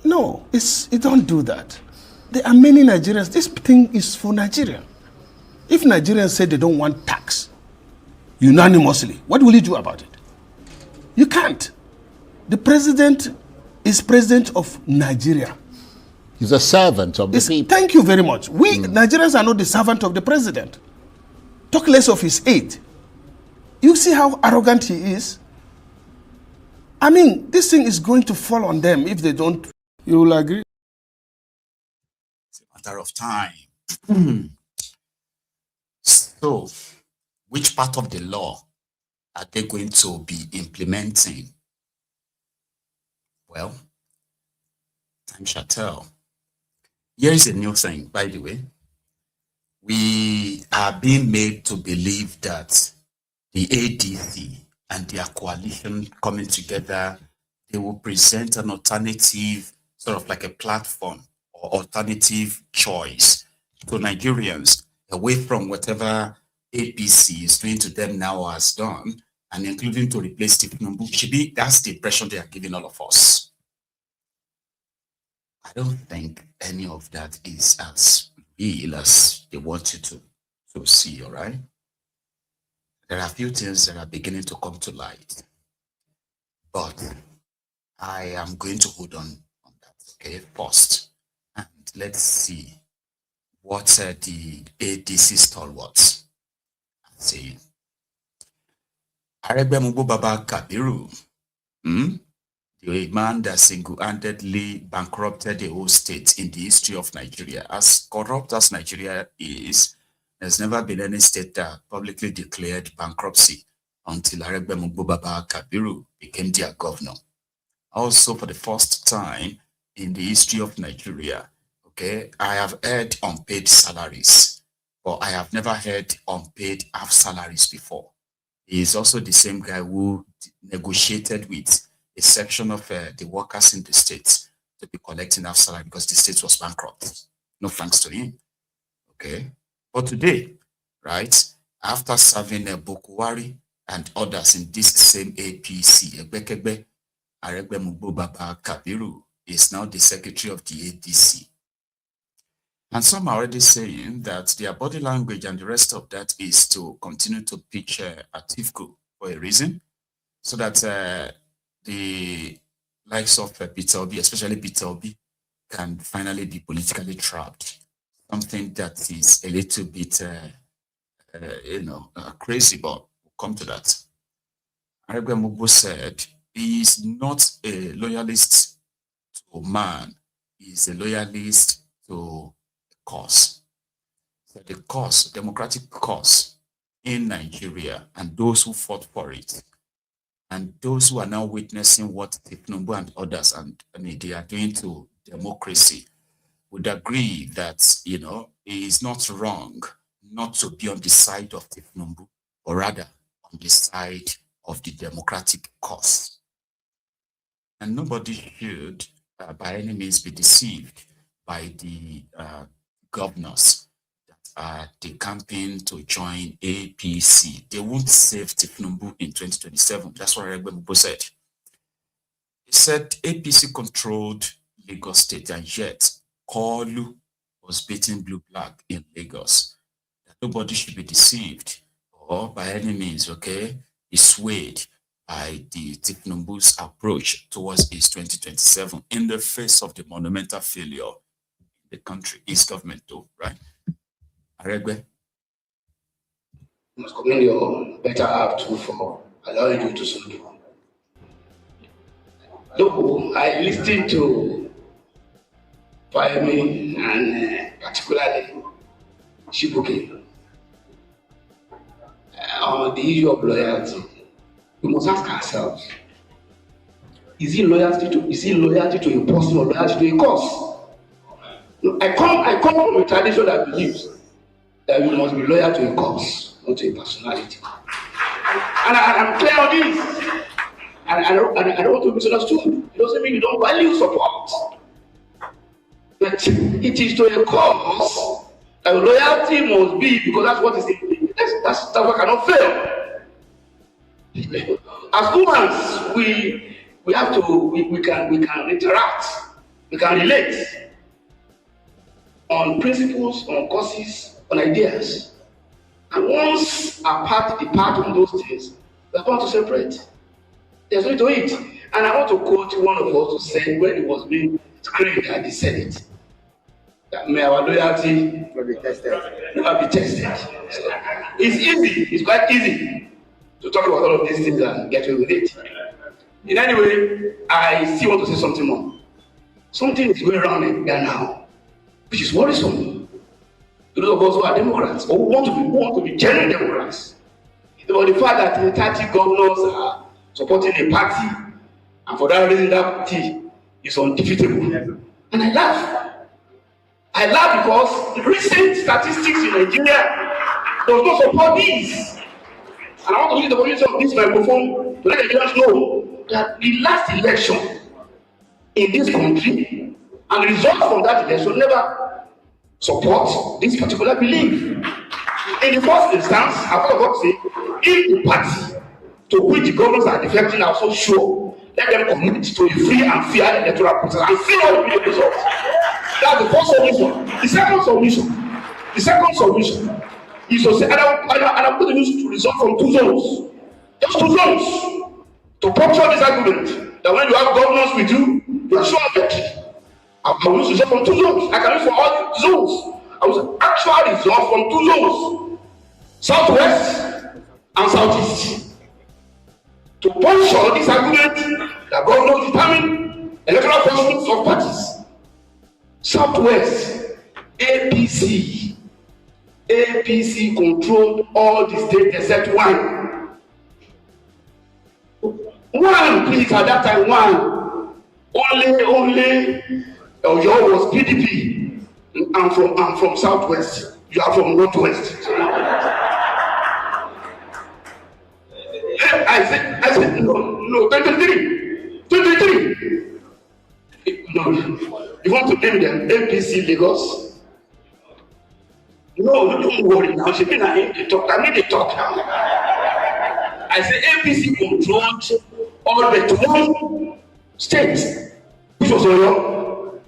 No, you don't do that. There are many Nigerians. This thing is for Nigeria. If Nigerians say they don't want tax unanimously, what will you do about it? You can't. The president is president of Nigeria. He's a servant of the people. Thank you very much. We Nigerians are not the servant of the president. Talk less of his aide. You see how arrogant he is? I mean, this thing is going to fall on them if they don't. You will agree? It's a matter of time. So, which part of the law are they going to be implementing? Well, time shall tell. Here is a new thing, by the way. We are being made to believe that the ADC and their coalition coming together, they will present an alternative, sort of like a platform or alternative choice to Nigerians away from whatever APC is doing to them now has done, and including to replace Tinubu. That's the impression they are giving all of us. I don't think any of that is as real as they want you to see, all right? There are a few things that are beginning to come to light, but I am going to hold on that, okay, first. And let's see what the ADC stalwarts are saying. Aregbemubo Baba Kabiru, the man that single-handedly bankrupted the whole state in the history of Nigeria. As corrupt as Nigeria is, there's never been any state that publicly declared bankruptcy until Aregbemubo Baba Kabiru became their governor. Also, for the first time in the history of Nigeria, okay, I have heard unpaid salaries, but I have never heard unpaid half salaries before. He is also the same guy who negotiated with a section of the workers in the state to be collecting half salary because the state was bankrupt. No thanks to him. Okay. But today, right, after serving Bokuwari and others in this same APC, Egbekegbe, Aregbemubo Baba Kabiru is now the secretary of the ADC. And some are already saying that their body language and the rest of that is to continue to pitch Atiku for a reason, so that the likes of Peter Obi, especially Peter Obi, can finally be politically trapped. Something that is a little bit, crazy, but we'll come to that. Aregbemubo said he is not a loyalist to man, he is a loyalist to a cause. So the cause, democratic cause in Nigeria, and those who fought for it, and those who are now witnessing what Tinubu and others they are doing to democracy, would agree that, it is not wrong not to be on the side of Tinubu, or rather on the side of the democratic cause. And nobody should, by any means, be deceived by the governors that are decamping to join APC. They won't save Tinubu in 2027. That's what Aregbemubo said. He said APC controlled Lagos State, and yet Kolu was beating blue-black in Lagos. That nobody should be deceived or by any means, okay, be swayed by the Tinubu's approach towards his 2027 in the face of the monumental failure in the country, his government too, right? Aregbe? You must commend your better app too for allowing you to speak. Though I listened to Fahimi and particularly Shibuki on the issue of loyalty, we must ask ourselves: is it loyalty to a person or loyalty to a cause? I come from a tradition that believes that you must be loyal to a cause, not to a personality. And I'm clear on this. And I don't want to be misunderstood. It doesn't mean you don't value support. But it is to a cause that loyalty must be, because that's what is in. That's what cannot fail. As humans, we have to we can interact, we can relate on principles, on causes, on ideas. And once depart on those things, we are going to separate. There's no to it. And I want to quote one of us who said when it was being screened, and he said it. may our loyalty never be tested. So it's easy, it's quite easy to talk about all of these things and get away with it. In any way, I still want to say something more. Something is going around in Ghana now, which is worrisome. To those of us who are Democrats or who want to be genuine Democrats, about the fact that 30 governors are supporting a party, and for that reason that party is undefeatable. And I laugh. I laugh because the recent statistics in Nigeria does not support this. And I want to use the opportunity of this microphone to let Nigerians know that the last election in this country and the result from that election never support this particular belief. In the first instance, I was about to say, if the party to which the governors are defecting are so sure, let them commit to a free and fair electoral process and see what will be the results. That's the first solution. The second solution is to say, and I'm going to use to result from two zones. Just two zones. To puncture this argument that when you have governors with you, you are sure of victory. I will use result from two zones. I can use from all zones. I will actually result from two zones. Southwest and Southeast. To puncture this argument that governors determine electoral functions of parties. Southwest, APC controlled all the states except one. One, please, at that time, one. Only Oyo was PDP. I'm from Southwest. You are from Northwest. I said, no, 23. No, you want to name them APC Lagos? No, don't worry now. She been him to talk. I need to talk now. I say APC controlled all but one state, which was Oyo,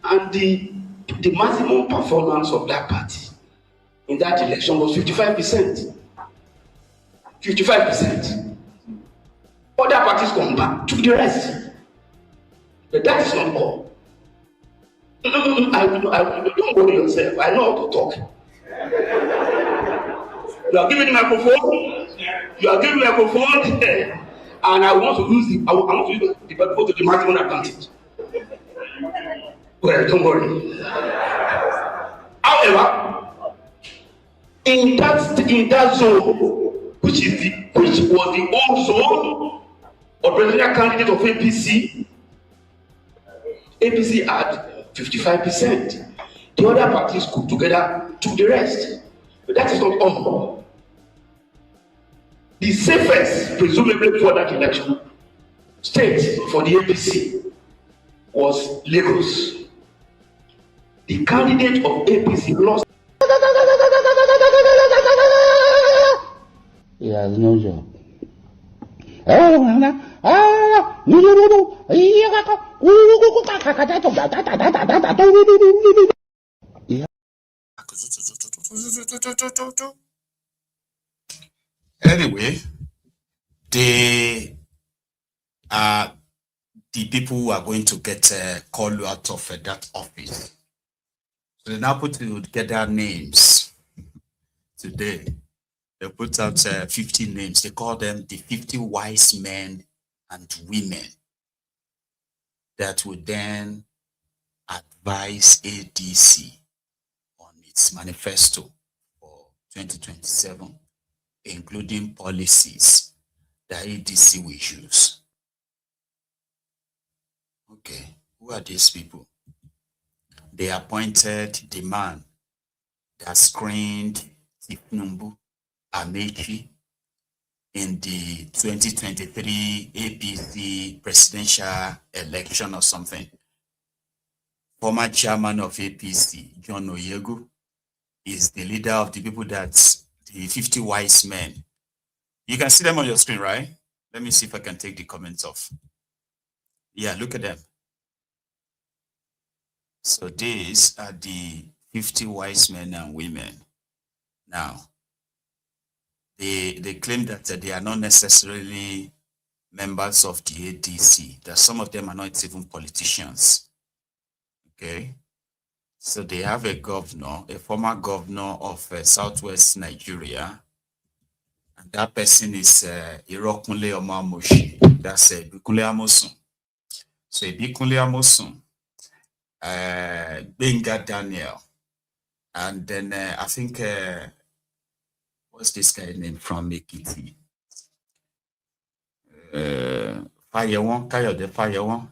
and the maximum performance of that party in that election was 55%. 55%. Other parties come back to the rest. But that is not all. Don't worry yourself. I know how to talk. You are giving the microphone. And I want to use the microphone to the maximum advantage. Well, don't worry. However, in that zone, which was the old zone of presidential candidate of APC had 55%. The other parties could together to the rest. But that is not all. The safest, presumably for that election, state for the APC was Lagos. The candidate of APC lost. He has no job. Anyway, they are the people who are going to get called out of that office. So they now put together names today. They put out 50 names. They call them the 50 wise men and women that would then advise ADC on its manifesto for 2027, including policies that ADC will use. Okay, who are these people? They appointed the man that screened Tinubu Amechi in the 2023 APC presidential election or something. Former chairman of APC, John Oyegu, is the leader of the people that the 50 wise men. You can see them on your screen, right? Let me see if I can take the comments off. Yeah, look at them. So these are the 50 wise men and women. Now, they claim that they are not necessarily members of the ADC, that some of them are not even politicians. Okay? So they have a governor, a former governor of Southwest Nigeria. And that person is Irokunle Omamoshi. That's Ibikunle Amosun. So Ibikunle Amosun, Benga Daniel, and then I think, what's this guy name from Ekiti? Fayewon, Kayode Fayewon.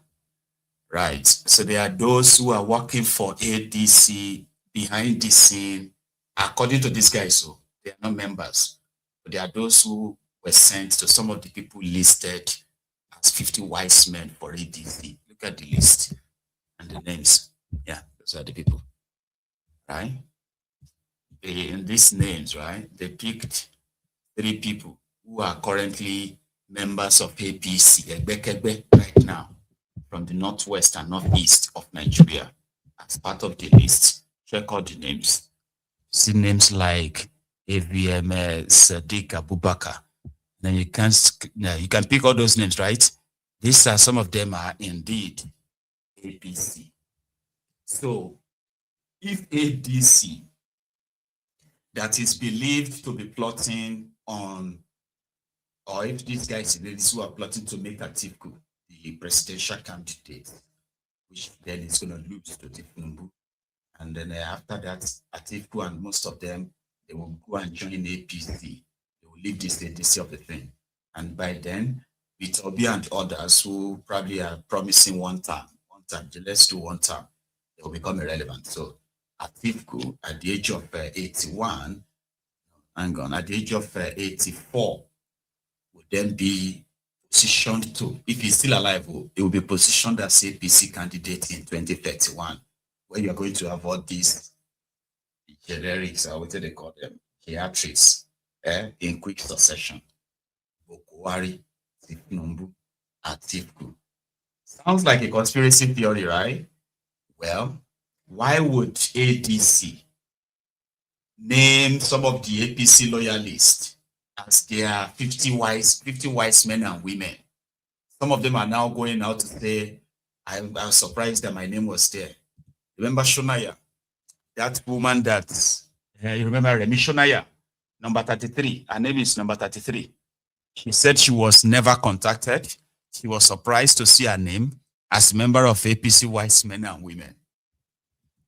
Right. So there are those who are working for ADC behind the scene, according to these guys. So they are not members, but there are those who were sent to some of the people listed as 50 wise men for ADC. Look at the list and the names. Yeah, those are the people. Right? In these names, right, they picked 3 people who are currently members of APC, Egbekegbe, right now, from the northwest and northeast of Nigeria, as part of the list. Check out the names. See names like AVM Sadiq Abubakar. Then you can pick all those names, right? These are some of them are indeed APC. So if ADC that is believed to be plotting on, or if these guys who are plotting to make Atiku the presidential candidate, which then is going to lose to Tinubu, and then after that, Atiku and most of them, they will go and join APC. They will leave this ADC of the thing, and by then, with Obi and others who probably are promising one term, let's do one term, they will become irrelevant. So Atiku, at the age of 81, at the age of 84, would then be positioned to, if he's still alive, he will be positioned as APC candidate in 2031, where you are going to have all these generics, or what do they call them, theatrics, in quick succession. Bokwari, Tinubu, Atiku. Sounds like a conspiracy theory, right? Well, why would ADC name some of the APC loyalists as their 50 wise men and women? Some of them are now going out to say, I was surprised that my name was there. Remember Shonaya? That woman that, you remember Remi Shonaya, number 33. Her name is number 33. She said she was never contacted. She was surprised to see her name as a member of APC wise men and women.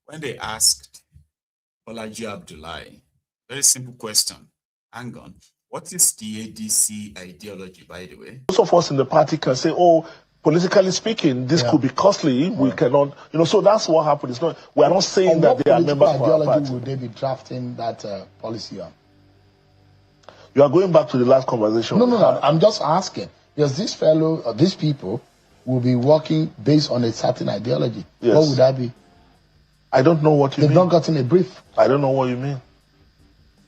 When they asked Bolaji Abdullahi, very simple question, hang on, what is the ADC ideology, by the way? Most of us in the party can say, oh, politically speaking, this could be costly. We cannot, so that's what happened. It's not, we are not saying that they are members of our party. Would they be drafting that policy on? You are going back to the last conversation. No, I'm just asking. Because this fellow, or these people, will be working based on a certain ideology. Yes. What would that be? I don't know what you mean. They've not gotten a brief. I don't know what you mean.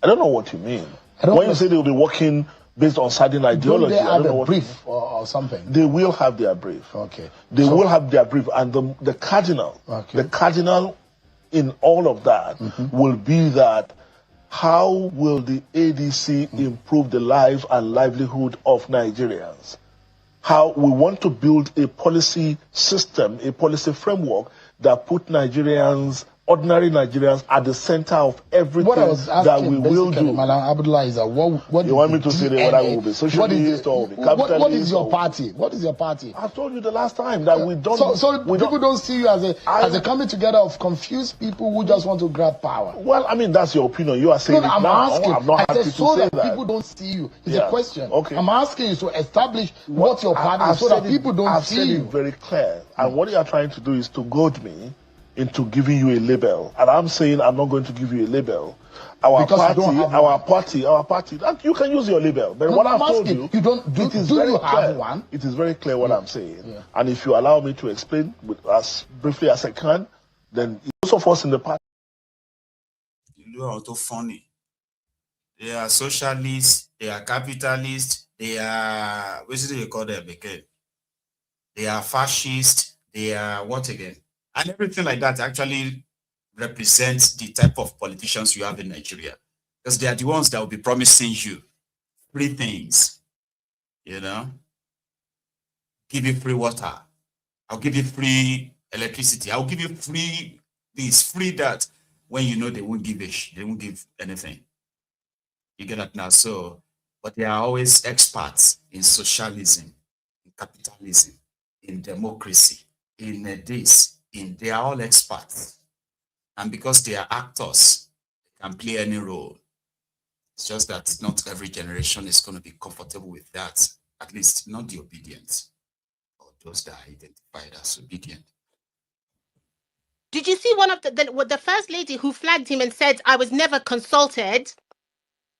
I don't know what you mean. When you say they will be working based on certain ideology, don't they have a brief or something? They will have their brief. Okay. They will have their brief, and the cardinal, the cardinal in all of that will be that how will the ADC improve the lives and livelihood of Nigerians? How we want to build a policy system, a policy framework that put Nigerians, ordinary Nigerians, at the center of everything that we will do. Malam Abdullah, is that what you want me to say that whether we will be socialist or be capitalist? What is your party? What is your party? I told you the last time that we don't. So people don't see you as a coming together of confused people who just want to grab power. Well, I mean, that's your opinion. You are saying no, it I'm now. asking. I'm not happy to so say that people don't see you. It's a question. Okay. I'm asking you to establish what your party is so that people don't see you. I've said it very clear. And what you are trying to do is to goad me into giving you a label, and I'm saying I'm not going to give you a label. Our party. You can use your label, but what I've told you, it is very clear. It is very clear what I'm saying, and if you allow me to explain as briefly as I can, then most of us in the party. You are too funny. They are socialists. They are capitalists. They are what do you call them again? They are fascists. They are what again? And everything like that actually represents the type of politicians you have in Nigeria. Because they are the ones that will be promising you free things, give you free water, I'll give you free electricity, I'll give you free This, free that, when you know they won't give they won't give anything. You get that now? So, but they are always experts in socialism, in capitalism, in democracy, in this, they are all experts. And because they are actors, they can play any role. It's just that not every generation is going to be comfortable with that, at least not the obedient, or those that are identified as obedient. Did you see one of the first lady who flagged him and said, I was never consulted?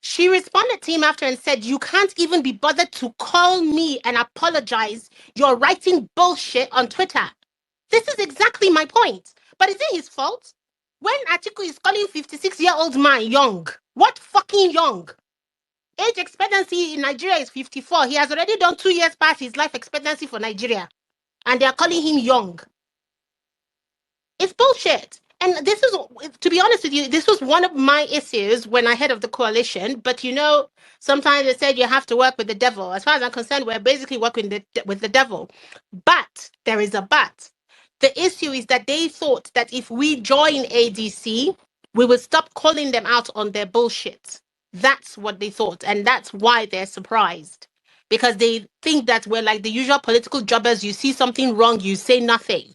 She responded to him after and said, you can't even be bothered to call me and apologize. You're writing bullshit on Twitter. This is exactly my point. But is it his fault? When Atiku is calling 56-year-old man young, what fucking young? Age expectancy in Nigeria is 54. He has already done 2 years past his life expectancy for Nigeria. And they are calling him young. It's bullshit. And this is, to be honest with you, this was one of my issues when I head of the coalition. But you know, sometimes they said you have to work with the devil. As far as I'm concerned, we're basically working with the devil. But there is a but. The issue is that they thought that if we join ADC, we will stop calling them out on their bullshit. That's what they thought. And that's why they're surprised. Because they think that we're like the usual political jobbers. You see something wrong, you say nothing.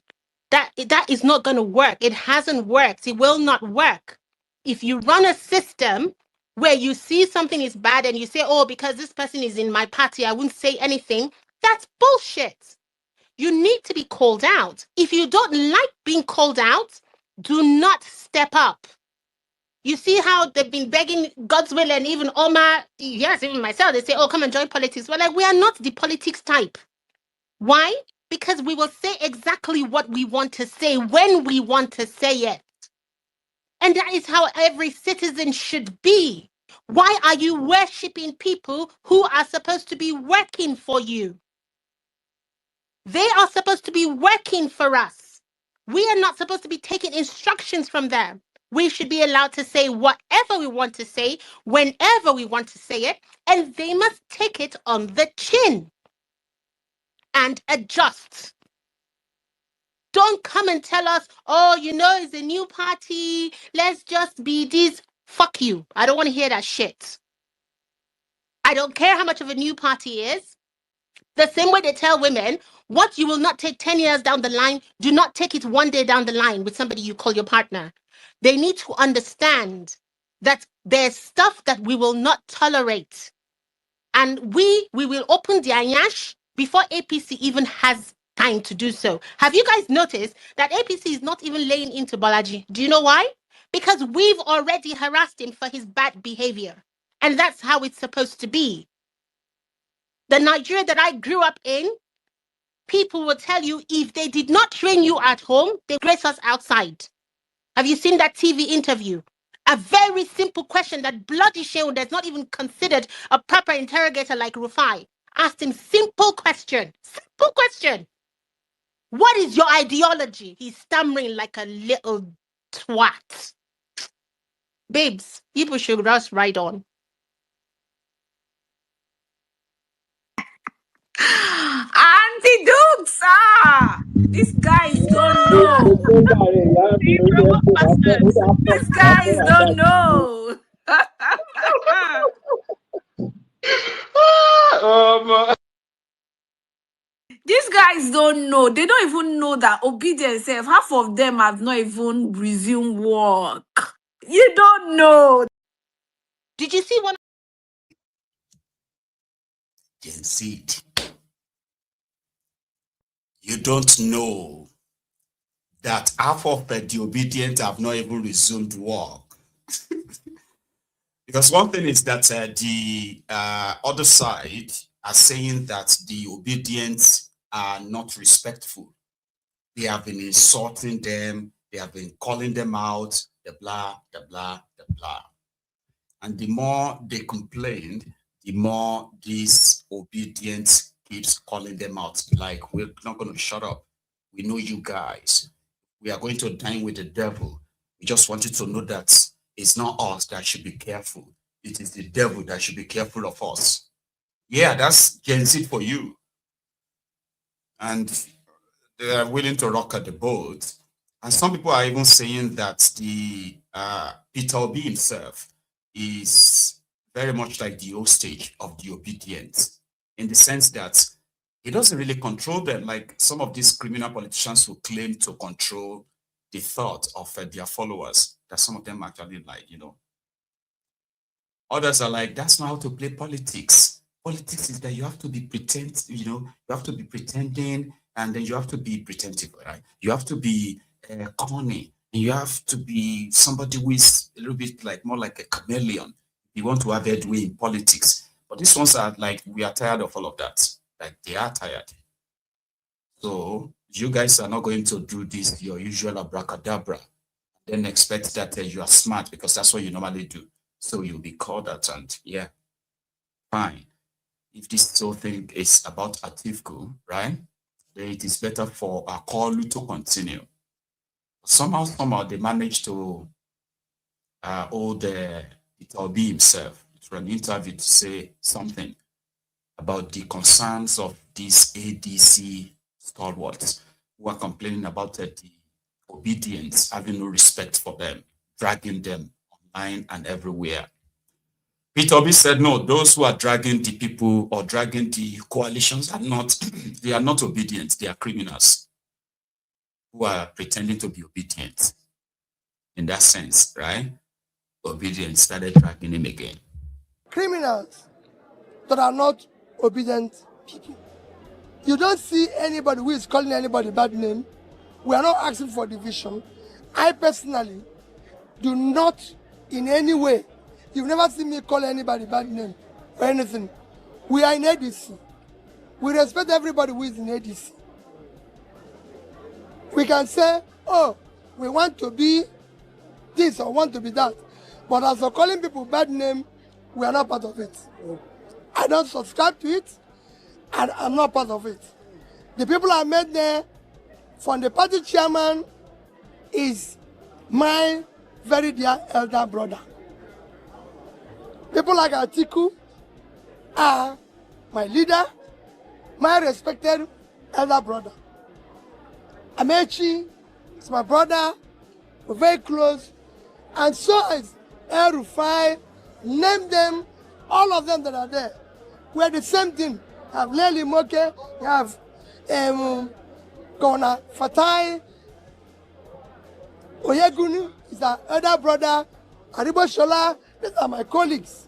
That is not going to work. It hasn't worked. It will not work. If you run a system where you see something is bad and you say, oh, because this person is in my party, I won't say anything, that's bullshit. You need to be called out. If you don't like being called out, do not step up. You see how they've been begging God's will, and even Omar, yes, even myself, they say, oh, come and join politics. We're like, we are not the politics type. Why? Because we will say exactly what we want to say when we want to say it. And that is how every citizen should be. Why are you worshipping people who are supposed to be working for you? They are supposed to be working for us. We are not supposed to be taking instructions from them. We should be allowed to say whatever we want to say, whenever we want to say it, and they must take it on the chin and adjust. Don't come and tell us, oh, you know, it's a new party. Let's just be this. Fuck you. I don't want to hear that shit. I don't care how much of a new party is. The same way they tell women, what you will not take 10 years down the line, do not take it one day down the line with somebody you call your partner. They need to understand that there's stuff that we will not tolerate. And we will open the Anyash before APC even has time to do so. Have you guys noticed that APC is not even laying into Balaji? Do you know why? Because we've already harassed him for his bad behavior. And that's how it's supposed to be. The Nigeria that I grew up in, people will tell you if they did not train you at home, they grace us outside. Have you seen that TV interview? A very simple question that Bloody Shehu, that's not even considered a proper interrogator like Rufai, asked him simple question. Simple question. What is your ideology? He's stammering like a little twat. Babes, people should just ride on. Anti-Dukes! These guys don't know. These guys don't know. These guys don't know. They don't even know that obedience, half of them have not even resumed work. You don't know. Did you see one? Gen Z. You don't know that half of the obedient have not even resumed work. Because one thing is that the other side are saying that the obedient are not respectful. They have been insulting them. They have been calling them out, the blah, the blah, the blah. And the more they complained, the more this obedience keeps calling them out. Like, we're not going to shut up. We know you guys. We are going to dine with the devil. We just want you to know that it's not us that should be careful. It is the devil that should be careful of us. Yeah, that's Gen Z for you. And they are willing to rock at the boat. And some people are even saying that the Peter Obi himself is very much like the hostage of the obedient, in the sense that he doesn't really control them like some of these criminal politicians who claim to control the thought of their followers, that some of them actually like, you know. Others are like, that's not how to play politics. Politics is that you have to be you know, you have to be pretending, and then you have to be pretentious, right? You have to be corny, and you have to be somebody who is a little bit like more like a chameleon. You want to have headway in politics. But these ones are like, we are tired of all of that. Like, they are tired. So you guys are not going to do this, your usual abracadabra, then expect that you are smart, because that's what you normally do. So you'll be called out, and yeah, fine. If this whole thing is about Atiku, right, then it is better for Akolu to continue. Somehow they managed to hold Itobi himself through an interview to say something about the concerns of these ADC stalwarts who are complaining about the obedience, having no respect for them, dragging them online and everywhere. Peter Obi said, no, those who are dragging the people or dragging the coalitions are not, they are not obedient, they are criminals who are pretending to be obedient. In that sense, right? Obedience started dragging him again. Criminals that are not obedient people. You don't see anybody who is calling anybody bad name. We are not asking for division. I personally do not in any way, you've never seen me call anybody bad name or anything. We are in ADC. We respect everybody who is in ADC. We can say, oh, we want to be this or want to be that. But as for calling people bad name, we are not part of it. I don't subscribe to it, and I'm not part of it. The people I met there from the party chairman is my very dear elder brother. People like Atiku are my leader, my respected elder brother. Amechi is my brother, we're very close, and so is El Rufai, name them, all of them that are there. We're the same thing. You have Lely Moke, you have Governor Fatai, Oyegunu is our elder brother, Aribo Shola, these are my colleagues.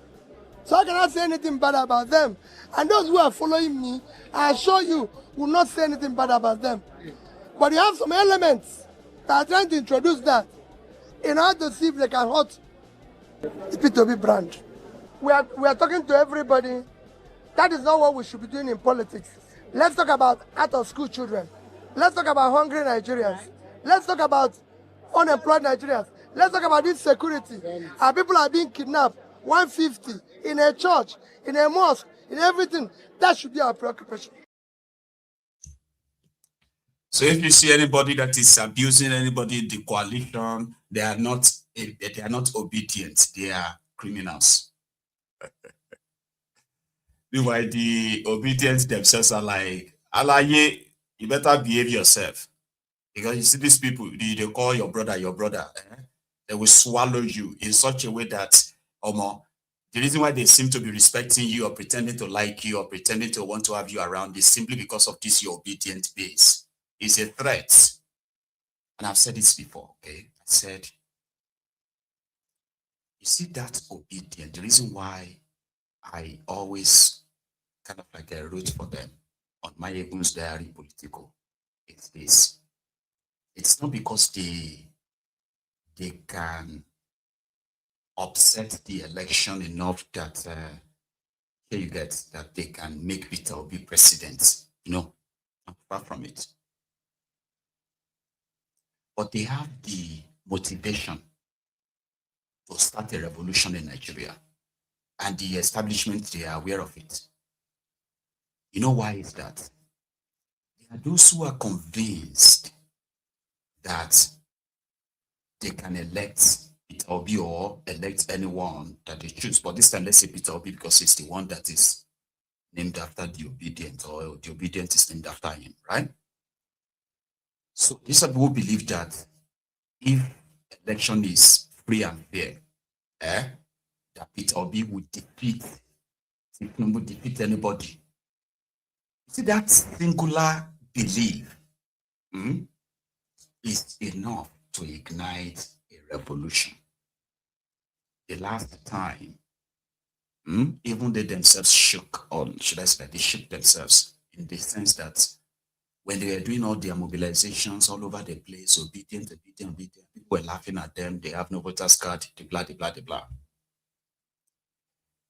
So I cannot say anything bad about them. And those who are following me, I assure you, will not say anything bad about them. But you have some elements that are trying to introduce that in order to see if they can hurt the P2B brand. We are talking to everybody. That is not what we should be doing in politics. Let's talk about out-of-school children. Let's talk about hungry Nigerians. Let's talk about unemployed Nigerians. Let's talk about insecurity. Our people are being kidnapped, 150, in a church, in a mosque, in everything. That should be our preoccupation. So if you see anybody that is abusing anybody in the coalition, they are not obedient. They are criminals. Meanwhile, the obedience themselves are like, Alaye, you better behave yourself. Because you see these people, they call your brother. They will swallow you in such a way that, the reason why they seem to be respecting you or pretending to like you or pretending to want to have you around is simply because of this your obedient base. It's a threat. And I've said this before, okay? I said, you see that obedient, the reason why I always kind of like root for them on my Egun's Diary Political, it's this. It's not because they can upset the election enough that here you get that they can make Peter Obi president. No, I'm far from it. But they have the motivation to start a revolution in Nigeria, and the establishment, they are aware of it. You know why is that? There are those who are convinced that they can elect Peter Obi or elect anyone that they choose. But this time, let's say Peter Obi because it's the one that is named after the obedient, or the obedient is named after him, right? So these are people who believe that if election is free and fair, that Peter Obi would defeat anybody. See, that singular belief is enough to ignite a revolution. The last time, even they themselves shook, or should I say, they shook themselves in the sense that when they were doing all their mobilizations all over the place, obedient, people were laughing at them, they have no voters card, blah, blah, blah, blah.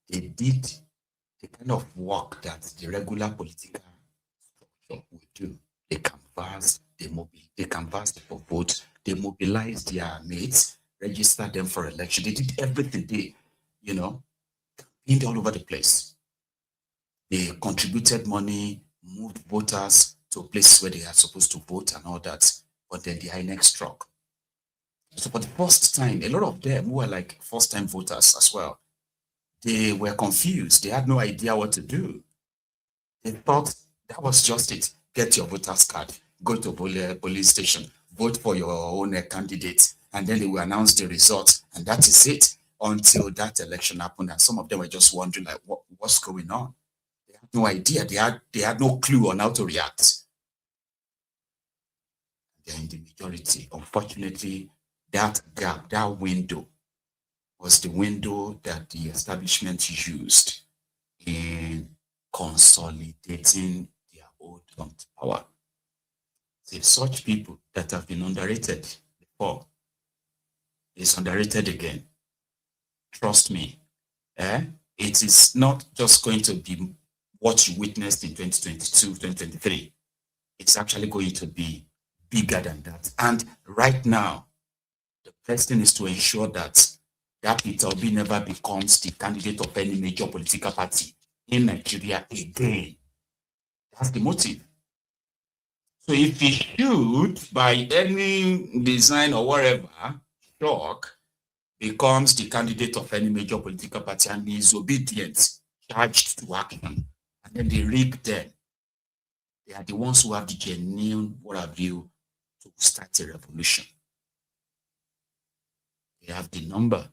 They did the kind of work that the regular political structure would do. They canvassed, they canvassed for votes, they mobilized their mates, registered them for election. They did everything. They, campaigned all over the place. They contributed money, moved voters to places where they are supposed to vote and all that. But then the INEC struck. So for the first time, a lot of them who were like first-time voters as well, they were confused. They had no idea what to do. They thought that was just it. Get your voter's card, go to police station, vote for your own candidate, and then they will announce the results. And that is it until that election happened. And some of them were just wondering, like, what's going on? They had no idea. They had no clue on how to react. They're in the majority. Unfortunately, that gap, that window, was the window that the establishment used in consolidating their hold on to power. See, such people that have been underrated before is underrated again. Trust me, it is not just going to be what you witnessed in 2022, 2023. It's actually going to be bigger than that. And right now, the first thing is to ensure that Peter Obi never becomes the candidate of any major political party in Nigeria again. That's the motive. So if he should, by any design or whatever, shock, becomes the candidate of any major political party and is obedient, charged to action, and then they rig them, they are the ones who have the genuine, what have you, to start a revolution. They have the number.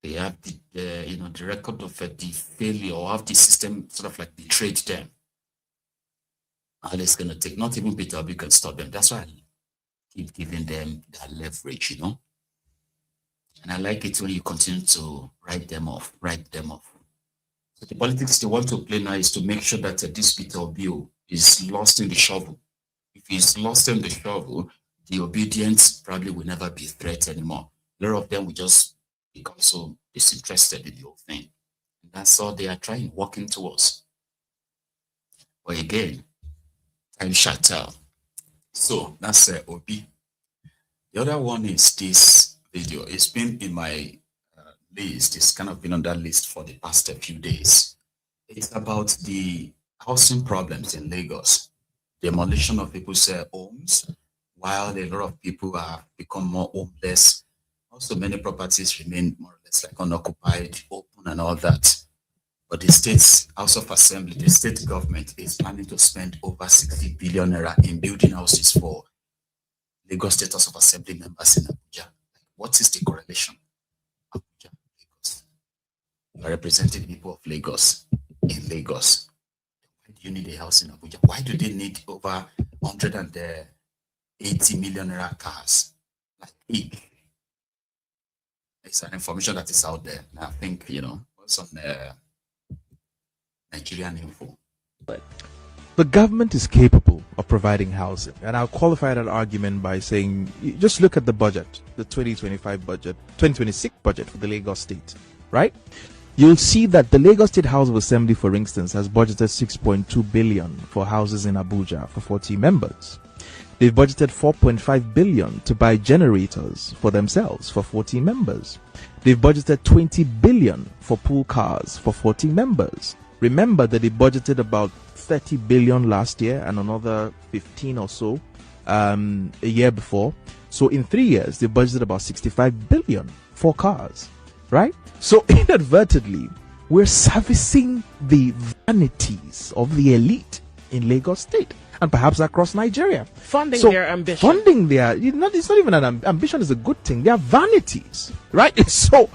They have the record of the failure, or have the system sort of like betrayed them. And it's going to take, not even Peter Obi can stop them. That's why I keep giving them that leverage, And I like it when you continue to write them off. So the politics they want to play now is to make sure that this Peter Obi is lost in the shovel. If he's lost in the shovel, the obedience probably will never be a threat anymore. A lot of them will just become so disinterested in the whole thing. And that's all they are working towards. But again, time shall tell. So that's Obi. The other one is this video. It's been in my list. It's kind of been on that list for the past few days. It's about the housing problems in Lagos. Demolition of people's homes, while a lot of people have become more homeless. Also, many properties remain more or less like unoccupied, open and all that. But the State's House of Assembly, the state government is planning to spend over 60 billion naira in building houses for Lagos State House of Assembly members in Abuja. What is the correlation? Abuja, Lagos. You are representing the people of Lagos in Lagos. Why do you need a house in Abuja? Why do they need over 180 million naira cars? Like big. It's an information that is out there. And I think, what's on Nigerian info. The government is capable of providing housing, and I'll qualify that argument by saying, just look at the budget, the 2025 budget, 2026 budget for the Lagos State, right? You'll see that the Lagos State House of Assembly, for instance, has budgeted 6.2 billion for houses in Abuja for 40 members. They've budgeted 4.5 billion to buy generators for themselves for 40 members. They've budgeted 20 billion for pool cars for 40 members. Remember that they budgeted about 30 billion last year and another 15 or so a year before. So in 3 years, they budgeted about 65 billion for cars, right? So inadvertently, we're servicing the vanities of the elite in Lagos State and perhaps across Nigeria. Funding their ambition. Funding their, it's not even an ambition is a good thing. They are vanities, right? So,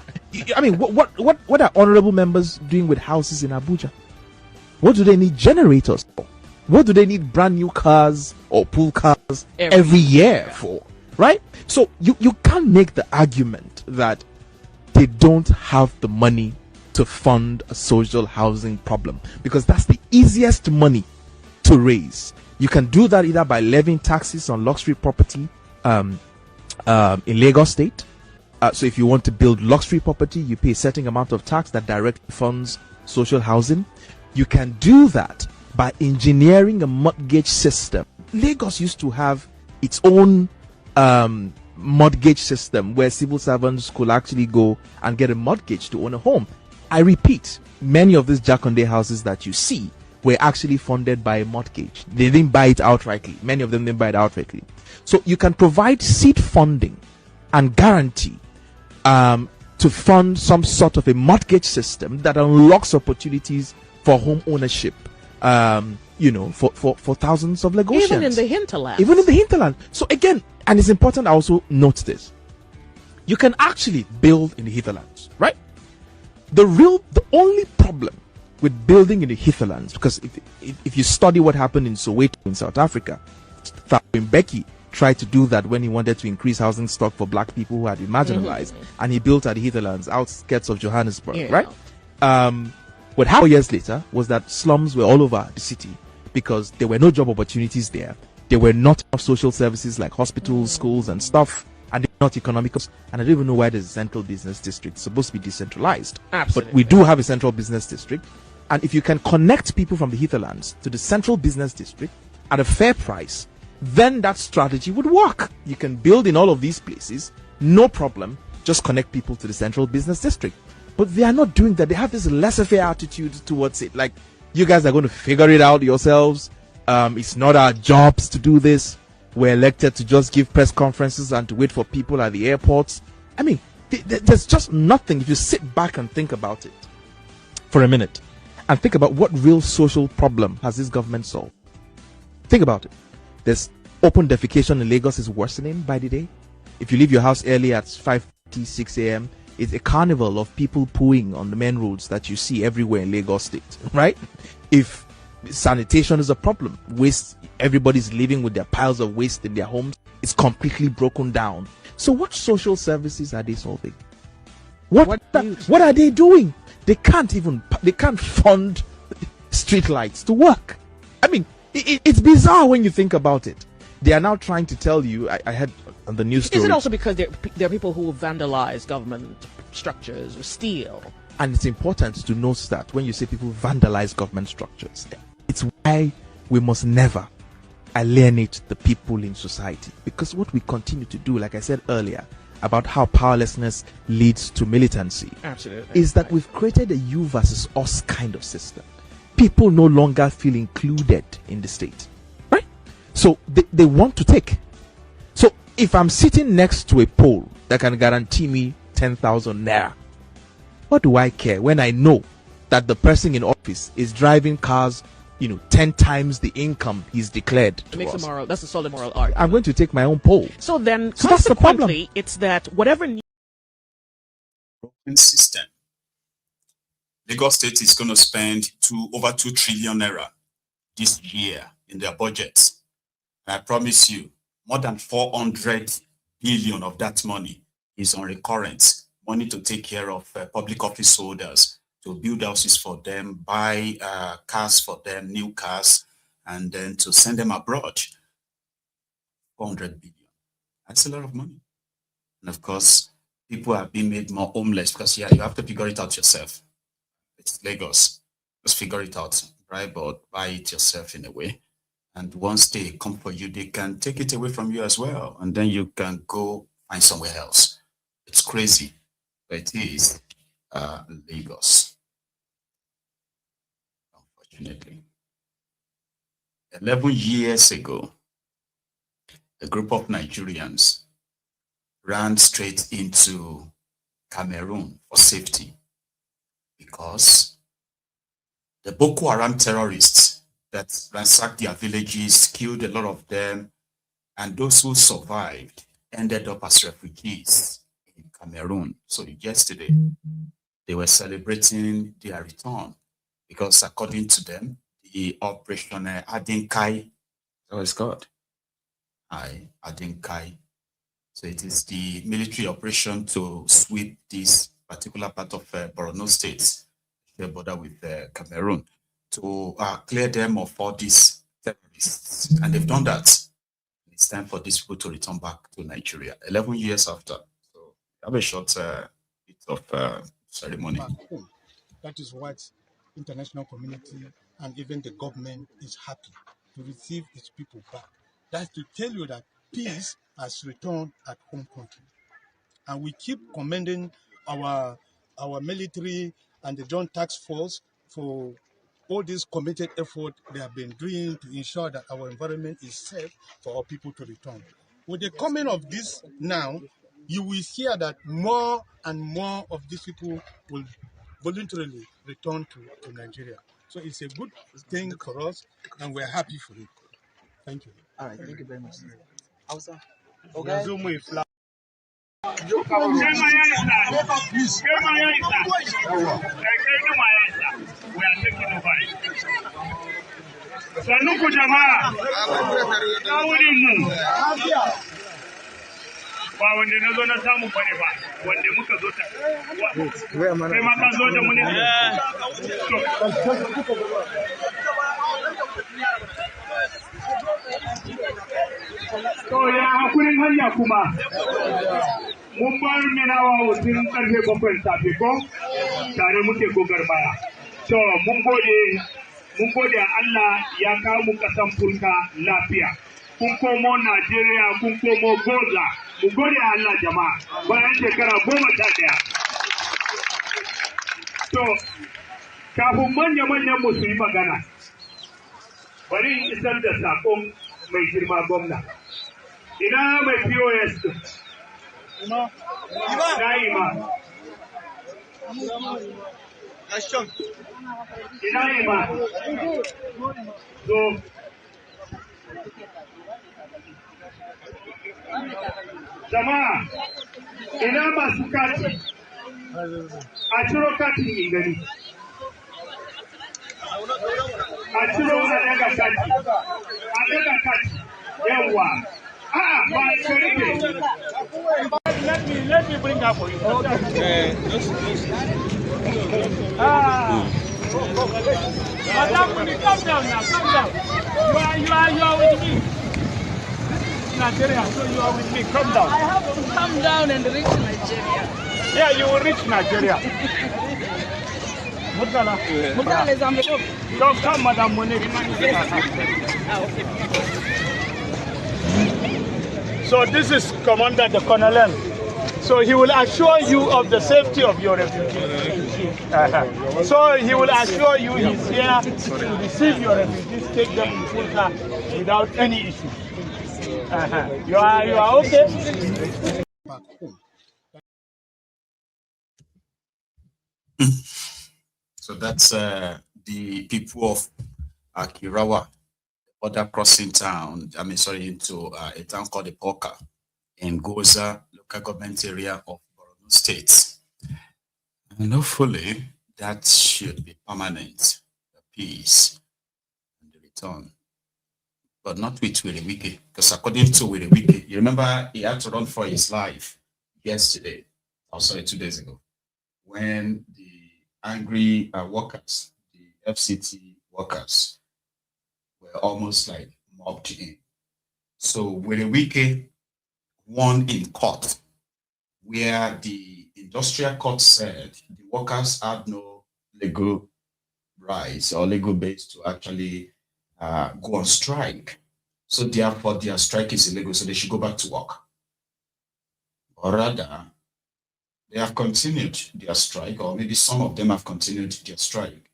I mean, what are honorable members doing with houses in Abuja? What do they need generators for? What do they need brand new cars or pool cars every year for? Right? So you can't make the argument that they don't have the money to fund a social housing problem, because that's the easiest money to raise. You can do that either by levying taxes on luxury property in Lagos State. So if you want to build luxury property, you pay a certain amount of tax that directly funds social housing. You can do that by engineering a mortgage system. Lagos used to have its own mortgage system where civil servants could actually go and get a mortgage to own a home. I repeat, many of these Jakonde houses that you see were actually funded by a mortgage. They didn't buy it outrightly. Many of them didn't buy it outrightly. So you can provide seed funding and guarantee to fund some sort of a mortgage system that unlocks opportunities for home ownership, for thousands of Lagosians. Even in the hinterland. Even in the hinterland. So again, and it's important I also note this. You can actually build in the hinterlands, right? The only problem with building in the hinterlands, because if you study what happened in Soweto in South Africa, Mbeki tried to do that when he wanted to increase housing stock for black people who had been marginalized, and he built at the hinterlands, outskirts of Johannesburg, right? What happened years later was that slums were all over the city because there were no job opportunities there. There were not enough social services like hospitals, schools, and stuff, and not economical. And I don't even know why there's a central business district. It's supposed to be decentralized. Absolutely. But we do have a central business district. And if you can connect people from the hinterlands to the central business district at a fair price, then that strategy would work. You can build in all of these places, no problem. Just connect people to the central business district. But they are not doing that. They have this laissez-faire attitude towards it. Like, you guys are going to figure it out yourselves. It's not our jobs to do this. We're elected to just give press conferences and to wait for people at the airports. I mean, there's just nothing. If you sit back and think about it for a minute and think about what real social problem has this government solved. Think about it. There's open defecation in Lagos is worsening by the day. If you leave your house early at 5:30, 6 a.m., it's a carnival of people pooing on the main roads that you see everywhere in Lagos State, right? If sanitation is a problem, waste, everybody's living with their piles of waste in their homes, it's completely broken down. So what social services are they solving? What are they doing? They can't fund street lights to work. I mean, it's bizarre when you think about it. They are now trying to tell you, I had on the news story. Is it also because there are people who vandalize government structures or steal? And it's important to note that when you say people vandalize government structures, it's why we must never alienate the people in society. Because what we continue to do, like I said earlier, about how powerlessness leads to militancy, absolutely, is that we've created a you versus us kind of system. People no longer feel included in the state, right? So they want to take. So if I'm sitting next to a pole that can guarantee me 10,000 naira, what do I care when I know that the person in office is driving cars, 10 times the income he's declared to us? That's a solid moral argument. I'm going to take my own poll. So then, that's the problem. consequently, it's that whatever system, Lagos State is going to spend over 2 trillion naira this year in their budget. And I promise you, more than 400 billion of that money is on recurrent money to take care of public office holders, to build houses for them, buy cars for them, new cars, and then to send them abroad. 400 billion. That's a lot of money. And of course, people are being made more homeless because, you have to figure it out yourself. It's Lagos. Just figure it out, right? But buy it yourself in a way. And once they come for you, they can take it away from you as well. And then you can go find somewhere else. It's crazy, but it is Lagos. Unfortunately. 11 years ago, a group of Nigerians ran straight into Cameroon for safety because the Boko Haram terrorists that ransacked their villages, killed a lot of them, and those who survived ended up as refugees in Cameroon. So yesterday, they were celebrating their return because according to them, the Operation Adinkai, that was called. Adinkai. So it is the military operation to sweep this particular part of Borno State, the border with Cameroon, to clear them of all these terrorists. And they've done that. It's time for these people to return back to Nigeria, 11 years after. So have a short bit of ceremony. That is what international community and even the government is happy to receive its people back. That's to tell you that peace has returned at home country. And we keep commending our military and the joint task force for all this committed effort they have been doing to ensure that our environment is safe for our people to return. With the coming of this now, you will hear that more and more of these people will voluntarily return to Nigeria. So it's a good thing for us, and we're happy for it. Thank you. All right, thank you very much. Hausa. Okay. Sannuku jama'a, kawunin mu ba wanda na zo na samu bane ba, wanda muka zo ta kai ma ka zo da mu ne. To ya hakurin hanya kuma mun bar minawa wutin karfe 7 safe ko tare muke gogar baya. To mun gode Allah ya kawo mu kasan Fulka lafiya. Kun komo Najeriya, kun komo Goza. Mu gode Allah jama'a bayan shekara 11. To kafin manya-manyan mu su yi magana, bari in isar da sakon mai girma gwamna. Ina mai POS din? Ima. Ina Ima. So, jama'a, ina masu kati? A ciro katin in gani. A ciro a daga kati. A daga kati. Yawwa. Let me bring up for you. Okay. Madam, come down now. Come down. You are with me. This is Nigeria, so you are with me. Come down. I have to come down and reach Nigeria. Yeah, you will reach Nigeria. Don't come, Madam Monique. So this is Commander the Colonel. So he will assure you of the safety of your refugees. So he will assure you he's here to receive your refugees, take them in Fulka without any issues. You are okay? So that's the people of Akirawa, border crossing town, into a town called Epoka in Goza, local government area of Borno State. And hopefully that should be permanent, the peace and the return. But not with Wiriwike, because according to Wiriwike, you remember he had to run for his life yesterday, or sorry, 2 days ago, when the angry workers, the FCT workers, were almost like mobbed in. So Wiriwike won in court, where the industrial court said the workers had no legal rights or legal base to actually go on strike. So therefore their strike is illegal, so they should go back to work. Or rather, they have continued their strike, or maybe some of them have continued their strike.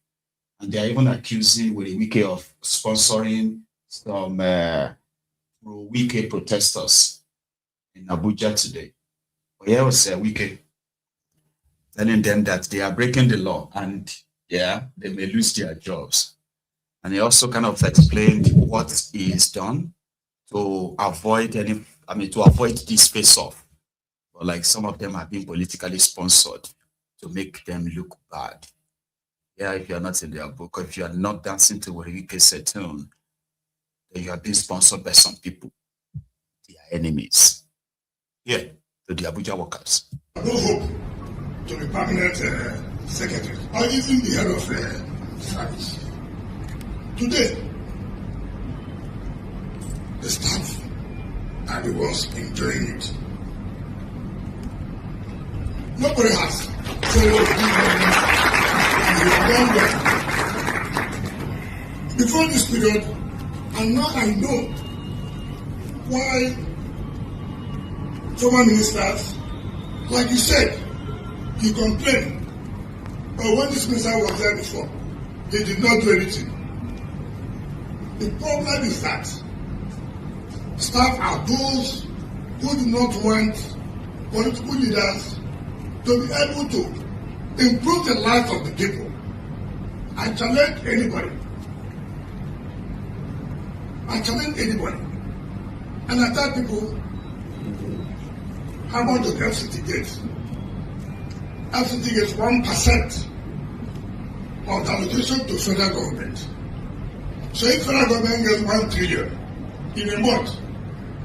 And they are even accusing Wiriwike of sponsoring some pro-Wike protesters in Abuja today. But here was Wike telling them that they are breaking the law and yeah, they may lose their jobs. And he also kind of explained what is done to avoid to avoid this face-off. But like some of them have been politically sponsored to make them look bad. Yeah, if you're not in their book, or if you're not dancing to Wahike tune, then you are being sponsored by some people. They are enemies. Yeah, to the Abuja workers. No hope to be permanent secretary or even the head of service. Today, the staff are the ones enjoying it. Nobody has said before this period, and now I know why former ministers, like you said, you complain. But when this minister was there before, they did not do anything. The problem is that staff are those who do not want political leaders to be able to improve the lives of the people. I challenge anybody. And I tell people, how much does FCT get? FCT gets 1% of the allocation to federal government. So if federal government gets 1 trillion in a month,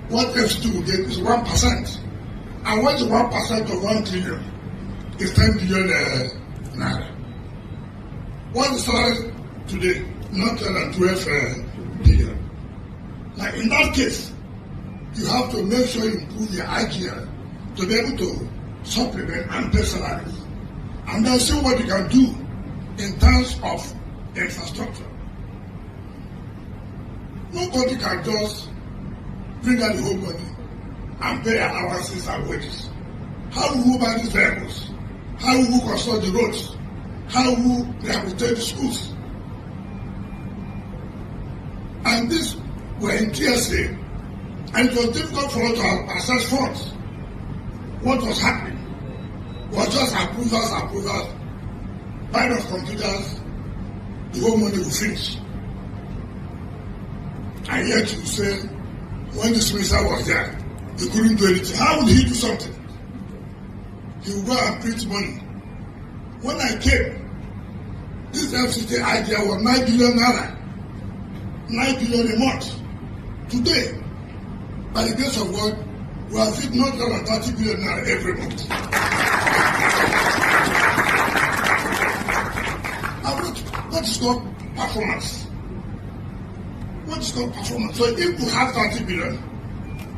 what FCT will get is 1%. And what's 1% of 1 trillion? Is 10 billion naira. What is the salary today? Not less than 12 billion. Now in that case, you have to make sure you improve your IGL to be able to supplement and pay salaries. And then see what you can do in terms of infrastructure. Nobody can just bring out the whole money and pay allowances and wages. How will we buy these vehicles? How will we construct the roads? How will we rehabilitate the schools? And this were in TSA, and it was difficult for us to access funds. What was happening was just approvals, buying of computers, the whole money will finish. And yet you say, when this minister was there, he couldn't do anything. How would he do something? He would go and print money. When I came, this FCT idea was 9 billion naira. 9 billion a month. Today, by the grace of God, we have hit not less than 30 billion naira every month. What is called performance? What is called performance? So if we have 30 billion,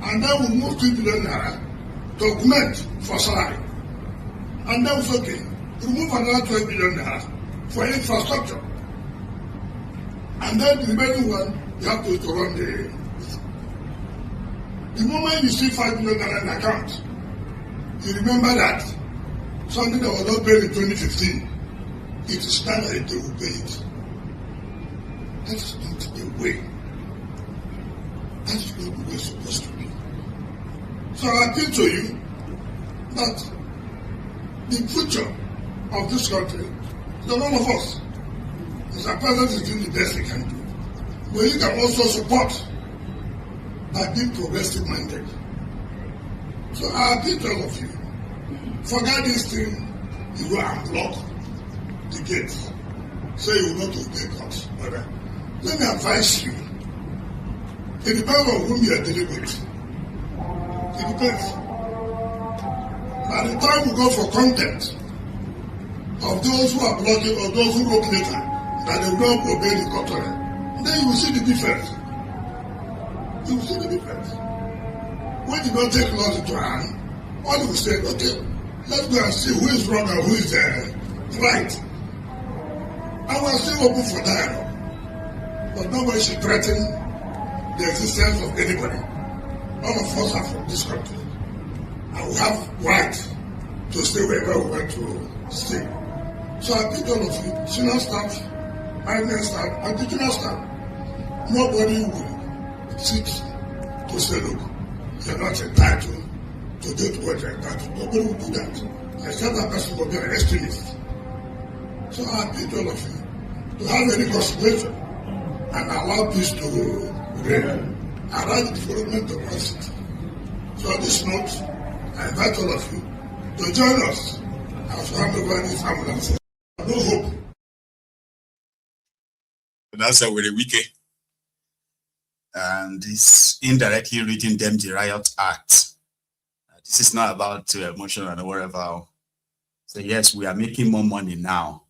and then we move 2 billion naira to augment for salary, and then we say, okay, remove another 12 billion naira for infrastructure, and then the remaining one, you have to run the moment you see 5 billion naira in account, you remember that something that was not paid in 2015, it is time that they will pay it. That is not the way. That is not the way it's supposed to be. So I appeal to you that the future of this country is on all of us. Mr. President is doing the best he can do. But you can also support by being progressive minded. So I appeal to all of you, forget this thing, you go and block the gates. Say you will not obey God. Okay. Let me advise you. It depends on whom you are dealing with. It depends. By the time we go for content of those who are blocking or those who wrote later that they will not obey the contrary, then you will see the difference. You will see the difference. When you don't take laws into hand, all you will say, okay, let's go and see who is wrong and who is right. And we are still open for dialogue. But nobody should threaten the existence of anybody. All of us are from this country. And we have right to stay wherever we want to stay. So I think all of you, senior staff, minor staff, and digital staff, nobody will sit to say, look, you're not entitled to do what you're entitled. Nobody will do that. Except that person will be an extremist. So I appeal to all of you to have any consideration and allow peace to reign around the development of our city. So on this note, I invite all of you to join us as we hand over these ambulances. No hope. That's a very wicked. And it's indirectly reading them the Riot Act. This is not about emotion and whatever. So yes, we are making more money now,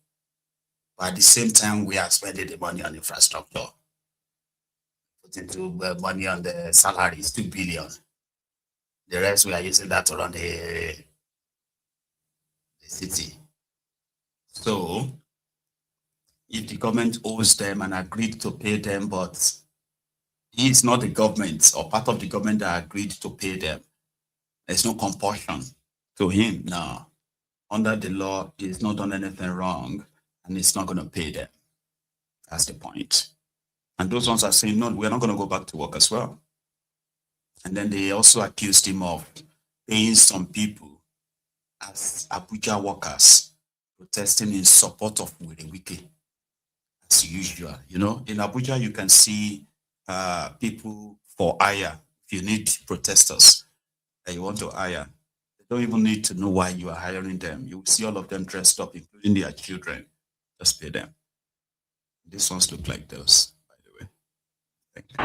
but at the same time, we are spending the money on infrastructure. Putting money on the salaries, 2 billion. The rest, we are using that to run the city. So, if the government owes them and agreed to pay them, but he is not the government or part of the government that agreed to pay them, there's no compulsion to him now. Under the law, he's not done anything wrong and he's not going to pay them. That's the point. And those ones are saying, no, we're not going to go back to work as well. And then they also accused him of paying some people as Abuja workers protesting in support of Wike, as usual. You know, in Abuja, you can see people for hire. If you need protesters that you want to hire, they don't even need to know why you are hiring them. You will see all of them dressed up, including their children. Just pay them. These ones look like those, by the way. Thank you.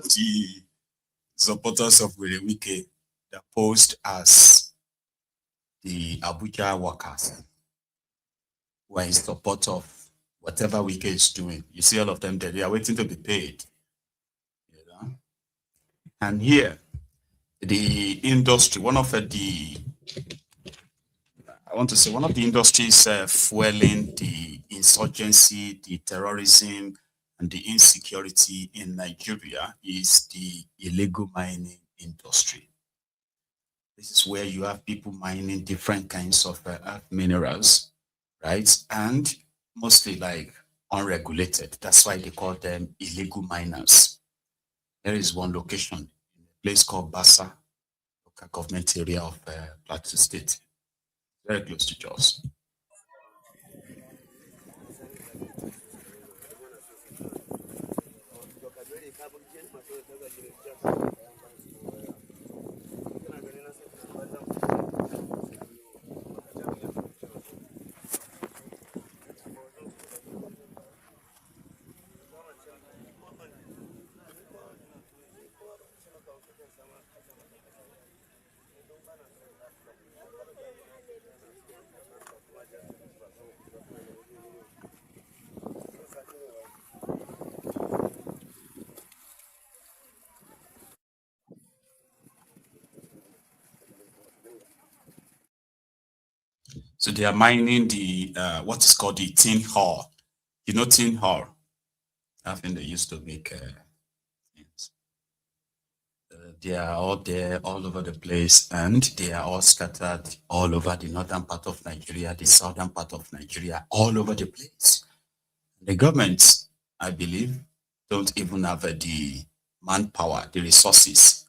The supporters of Wike that posed as the Abuja workers who are in support of whatever Wike is doing. You see all of them there, they are waiting to be paid. You know? And here, the industry, one of the industries fueling the insurgency, the terrorism, and the insecurity in Nigeria is the illegal mining industry. This is where you have people mining different kinds of earth minerals, right? And mostly like unregulated. That's why they call them illegal miners. There is one location, a place called Bassa, local government area of Plateau State, very close to Jos. So they are mining the what is called the tin ore. You know tin ore? I think they used to make things. They are all there, all over the place, and they are all scattered all over the northern part of Nigeria, the southern part of Nigeria, all over the place. The government, I believe, don't even have the manpower, the resources,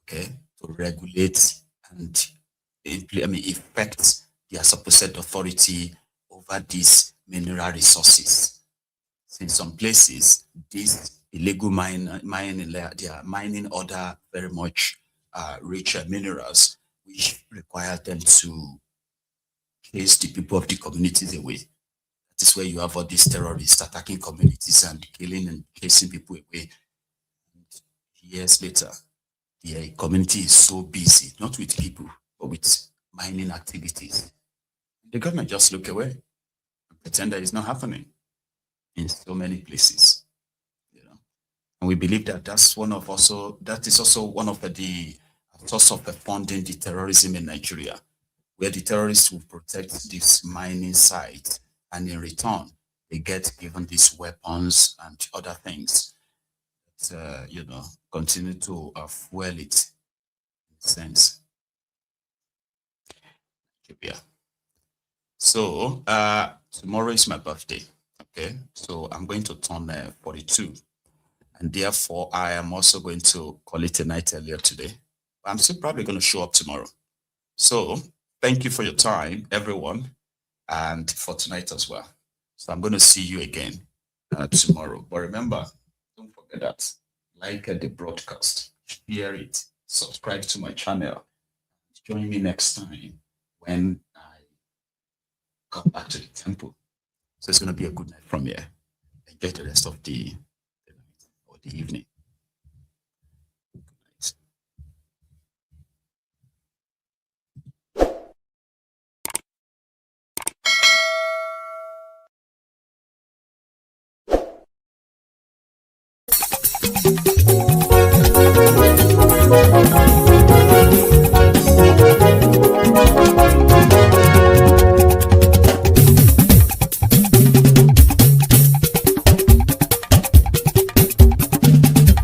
okay, to regulate and effect their supposed authority over these mineral resources. In some places, these illegal mining, they are mining other very much richer minerals, which require them to chase the people of the communities away. That is where you have all these terrorists attacking communities and killing and chasing people away. And years later, the community is so busy, not with people, but with mining activities. The government just look away and pretend that it's not happening in so many places. And we believe that that is also one of the source of funding the terrorism in Nigeria, where the terrorists will protect this mining site, and in return, they get given these weapons and other things that, continue to fuel it, in a sense. Yeah. So, tomorrow is my birthday, okay? So I'm going to turn 42. And therefore, I am also going to call it a night earlier today. I'm still probably going to show up tomorrow. So thank you for your time, everyone, and for tonight as well. So I'm going to see you again tomorrow. But remember, don't forget that. Like the broadcast, share it, subscribe to my channel. Join me next time when I come back to the temple. So it's going to be a good night from here. Enjoy the rest of the night or the evening.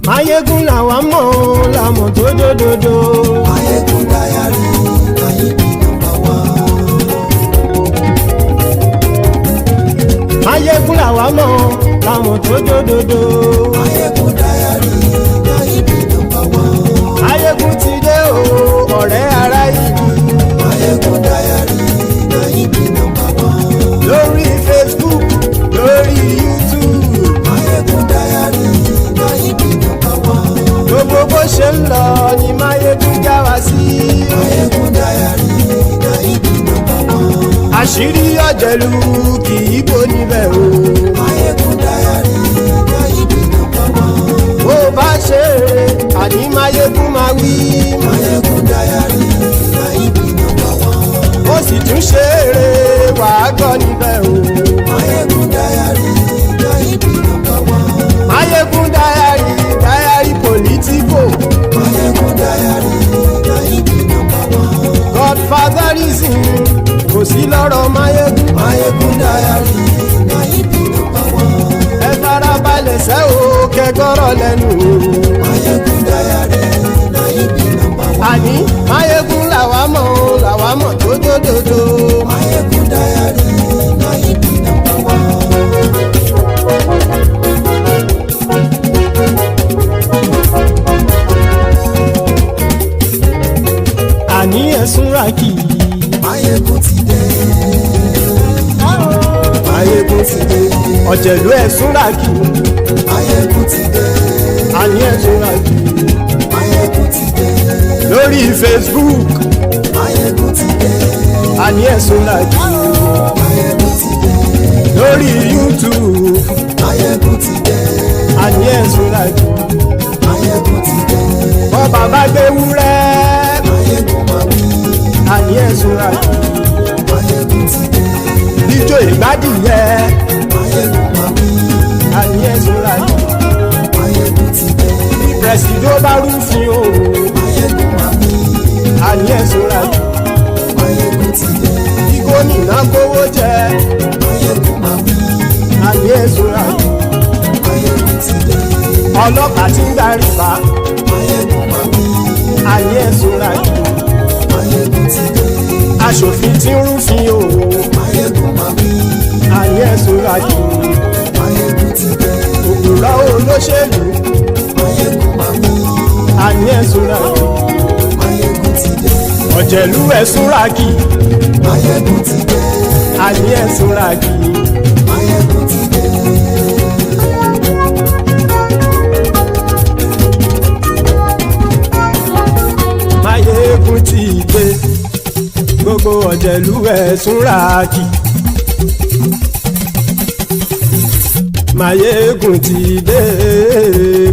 Mayegun làwa mọ̀ làmọ̀ tó dòdòdò. Mayegun dayari Mayebi number one. Mayegun làwa mọ̀ làmọ̀ tó dòdòdò. Mayegun dayari Mayebi number one. Mayegun ti dé o ọ̀rẹ́ ará ìlú. Mayegun dayari Mayebi number one. Lórí Facebook lórí YouTube. Mayegun dayari Mayebi number one. Gbogbo bó ṣe ń lọ ni Mayegun já wa sí. Mayegun dayari Mayebi number one. Àṣírí ọ̀jẹ̀lú kì í bò níbẹ̀ o. Mayegun dayari Mayebi number one. Bó bá ṣe eré àní Mayegun máa wí. Mayegun dayari Mayebi number one. Ó sì tún ṣe eré wàá gbọ́ níbẹ̀ o. Mayegun dayari Mayebi number one. Mayegun dayari politico. Mayegun dayari Mayebi number one. Godfatherism kò sí lọ́rọ̀ Mayegun. Mayegun dayari Mayebi number one. Ẹ fara balẹ̀ sẹ́ o kẹgọ́rọ̀ lẹ́nu. Mayegun dayari Mayebi number one. Àní Mayegun làwa mọ̀ tó dòdòdò. Mayegun dayari Mayebi number one. Àní ẹ̀sùn rákì. Mayegun ti dé. Mayegun ti dé. Ọ̀jẹ̀lú ẹ̀sùn rákì. Mayegun ti dé. Àní ẹ̀sùn rákì. Mayegun ti dé. Lórí Facebook. Mayegun ti dé. Àní ẹ̀sùn rákì. Mayegun ti dé. Lórí YouTube. Mayegun ti dé. Àní ẹ̀sùn rákì. Mayegun ti dé. Bọ́ bàbá gbé wúrẹ́. Mayegun máa wí. Àní ẹ̀sùn rákì. Mayegun ti dé. Ijó ìgbádìyẹ. Mayegun máa wí. Àní ẹ̀sùn rákì. Mayegun ti dé. Bí pẹ̀sìdó bá rúfin o. Mayegun máa wí. Àní ẹ̀sùn rákì. Mayegun ti dé. Bí gómìnà kówó jẹ. Mayegun máa wí. Àní ẹ̀sùn rákì. Mayegun ti dé. Ọlọ́pàá ti ń darí bá. Mayegun máa wí. Àní ẹ̀sùn rákì. Mayegun ti dé. Aṣòfin tí ń rúfin o. Mayegun máa wí. Àní ẹ̀sùn rákì. Mayegun ti dé. Òpùrọ́ olóṣèlú. Mayegun máa wí. Àní ẹ̀sùn rákì. Mayegun ti dé. ọ̀jẹ̀lú ẹ̀sùn ràkì. Máyégún ti dé. Àní ẹ̀sùn ràkì. Máyégún ti dé. Máyégún ti dé. Gbogbo ọ̀jẹ̀lú ẹ̀sùn ràkì. Máyégún ti dé.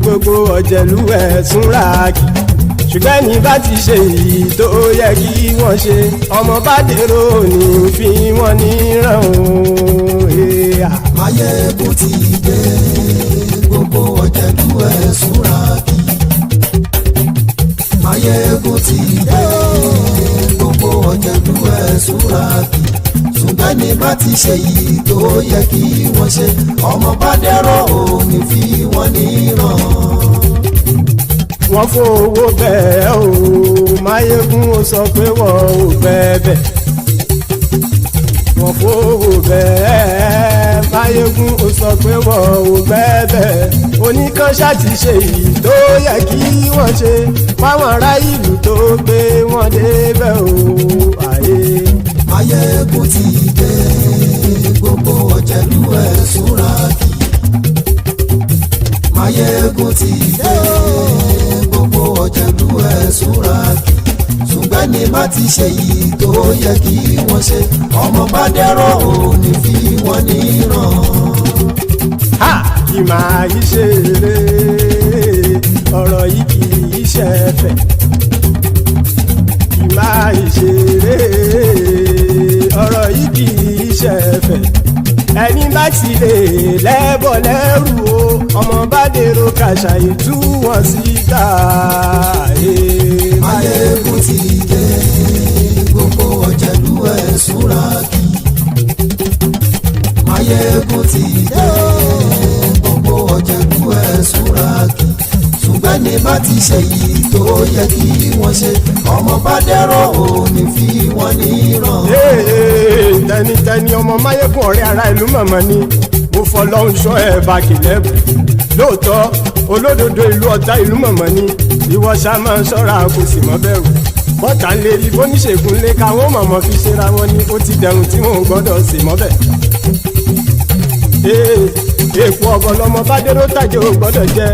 Gbogbo ọ̀jẹ̀lú ẹ̀sùn ràkì. Ṣùgbọ́n ní bá ti ṣe èyí tó yẹ kí wọ́n ṣe ọmọ bá dèrò ní fi wọ́n níran o. Máyégún ti dé. Gbogbo ọ̀jẹ̀lú ẹ̀sùn ràkì. Máyégún ti dé. Gbogbo ọ̀jẹ̀lú ẹ̀sùn ràkì. Ṣùgbọ́n ní bá ti ṣe èyí tó yẹ kí wọ́n ṣe ọmọ bá dèrò ní fi wọ́n níran. Wọ́n fowó bẹ́ẹ̀ o Máyégún ó sọ pé wọ́n ò bẹ́ẹ̀. Wọ́n fowó bẹ́ẹ̀ Máyégún ó sọ pé wọ́n ò bẹ́ẹ̀. Oníkanṣá ti ṣe èyí tó yẹ kí wọ́n ṣe fáwọn ará ìlú tó gbé wọn débẹ̀ o. Máyégún ti dé. Gbogbo ọ̀jẹ̀lú ẹ̀sùn ràkì. Máyégún ti dé. Gbogbo ọ̀jẹ̀lú ẹ̀sùn ràkì. Ṣùgbọ́n ní má ti ṣe yìí tó yẹ kí wọ́n ṣe ọmọ bá dẹ́rọ̀ ò ní fi wọ́n níran. Kì máa yí ṣe eré ọ̀rọ̀ yìí kì í ṣe ẹ̀fẹ̀. Kì máa yí ṣe eré ọ̀rọ̀ yìí kì í ṣe ẹ̀fẹ̀. Ẹni bá ti lè lẹ́bọ̀ lẹ́rù o ọmọ bá dèrò kàṣà ìtú wọn síta. Máyégún ti dé. Gbogbo ọ̀jẹ̀lú ẹ̀sùn ràkì. Máyégún ti dé. Gbogbo ọ̀jẹ̀lú ẹ̀sùn ràkì. Ṣùgbọ́n ní bá ti ṣe yìí tó yẹ kí wọ́n ṣe ọmọ bá dẹ́rọ̀ ò ní fi wọ́n níran. Tẹnitẹni ọmọ Máyégún ọ̀rẹ́ ara ìlú mọ̀mọ́ ni mo fọlọ́hún ṣọ́ ẹ̀ bá kìlẹ́bù. Lóòótọ́ olódodo ìlú ọ̀tá ìlú mọ̀mọ́ ni ìwọ ṣá máa ń ṣọ́ra kò sì mọ́ bẹ̀rù. Bọ́tà ń lè rí bóníṣègùn lé káwọn mọ̀mọ́ fi ṣera wọn ni ó ti dẹrùn tí wọn ò gbọ́dọ̀ sì mọ́ bẹ̀. Èèpo ọ̀gọ̀ lọmọ bá dérò tàjẹ́ ò gbọ́dọ̀ jẹ́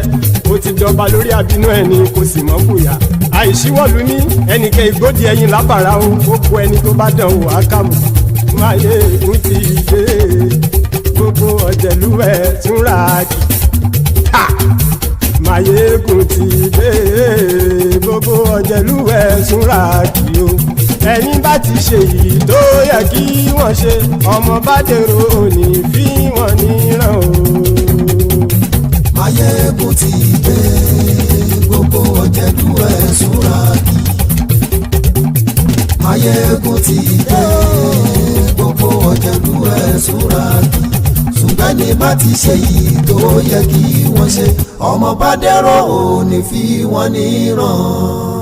ó ti dọba lórí àbínú ẹni kò sì mọ́ fòyà. Àìsíwọ̀lú ní ẹnìkẹ́ ìgbódì ẹyin lábàrá o ó kó ẹni tó bá dán o àkàmù. Máyégún ti dé. Gbogbo ọ̀jẹ̀lú ẹ̀sùn ràkì. Máyégún ti dé. Gbogbo ọ̀jẹ̀lú ẹ̀sùn ràkì o. Ẹni bá ti ṣe yìí tó yẹ kí wọ́n ṣe ọmọ bá dèrò ní fi wọ́n níran o. Máyégún ti dé. Gbogbo ọ̀jẹ̀lú ẹ̀sùn ràkì. Máyégún ti dé. Gbogbo ọ̀jẹ̀lú ẹ̀sùn ràkì. Ṣùgbọ́n ní bá ti ṣe yìí tó yẹ kí wọ́n ṣe ọmọ bá dẹ́rọ̀ ò ní fi wọ́n níran.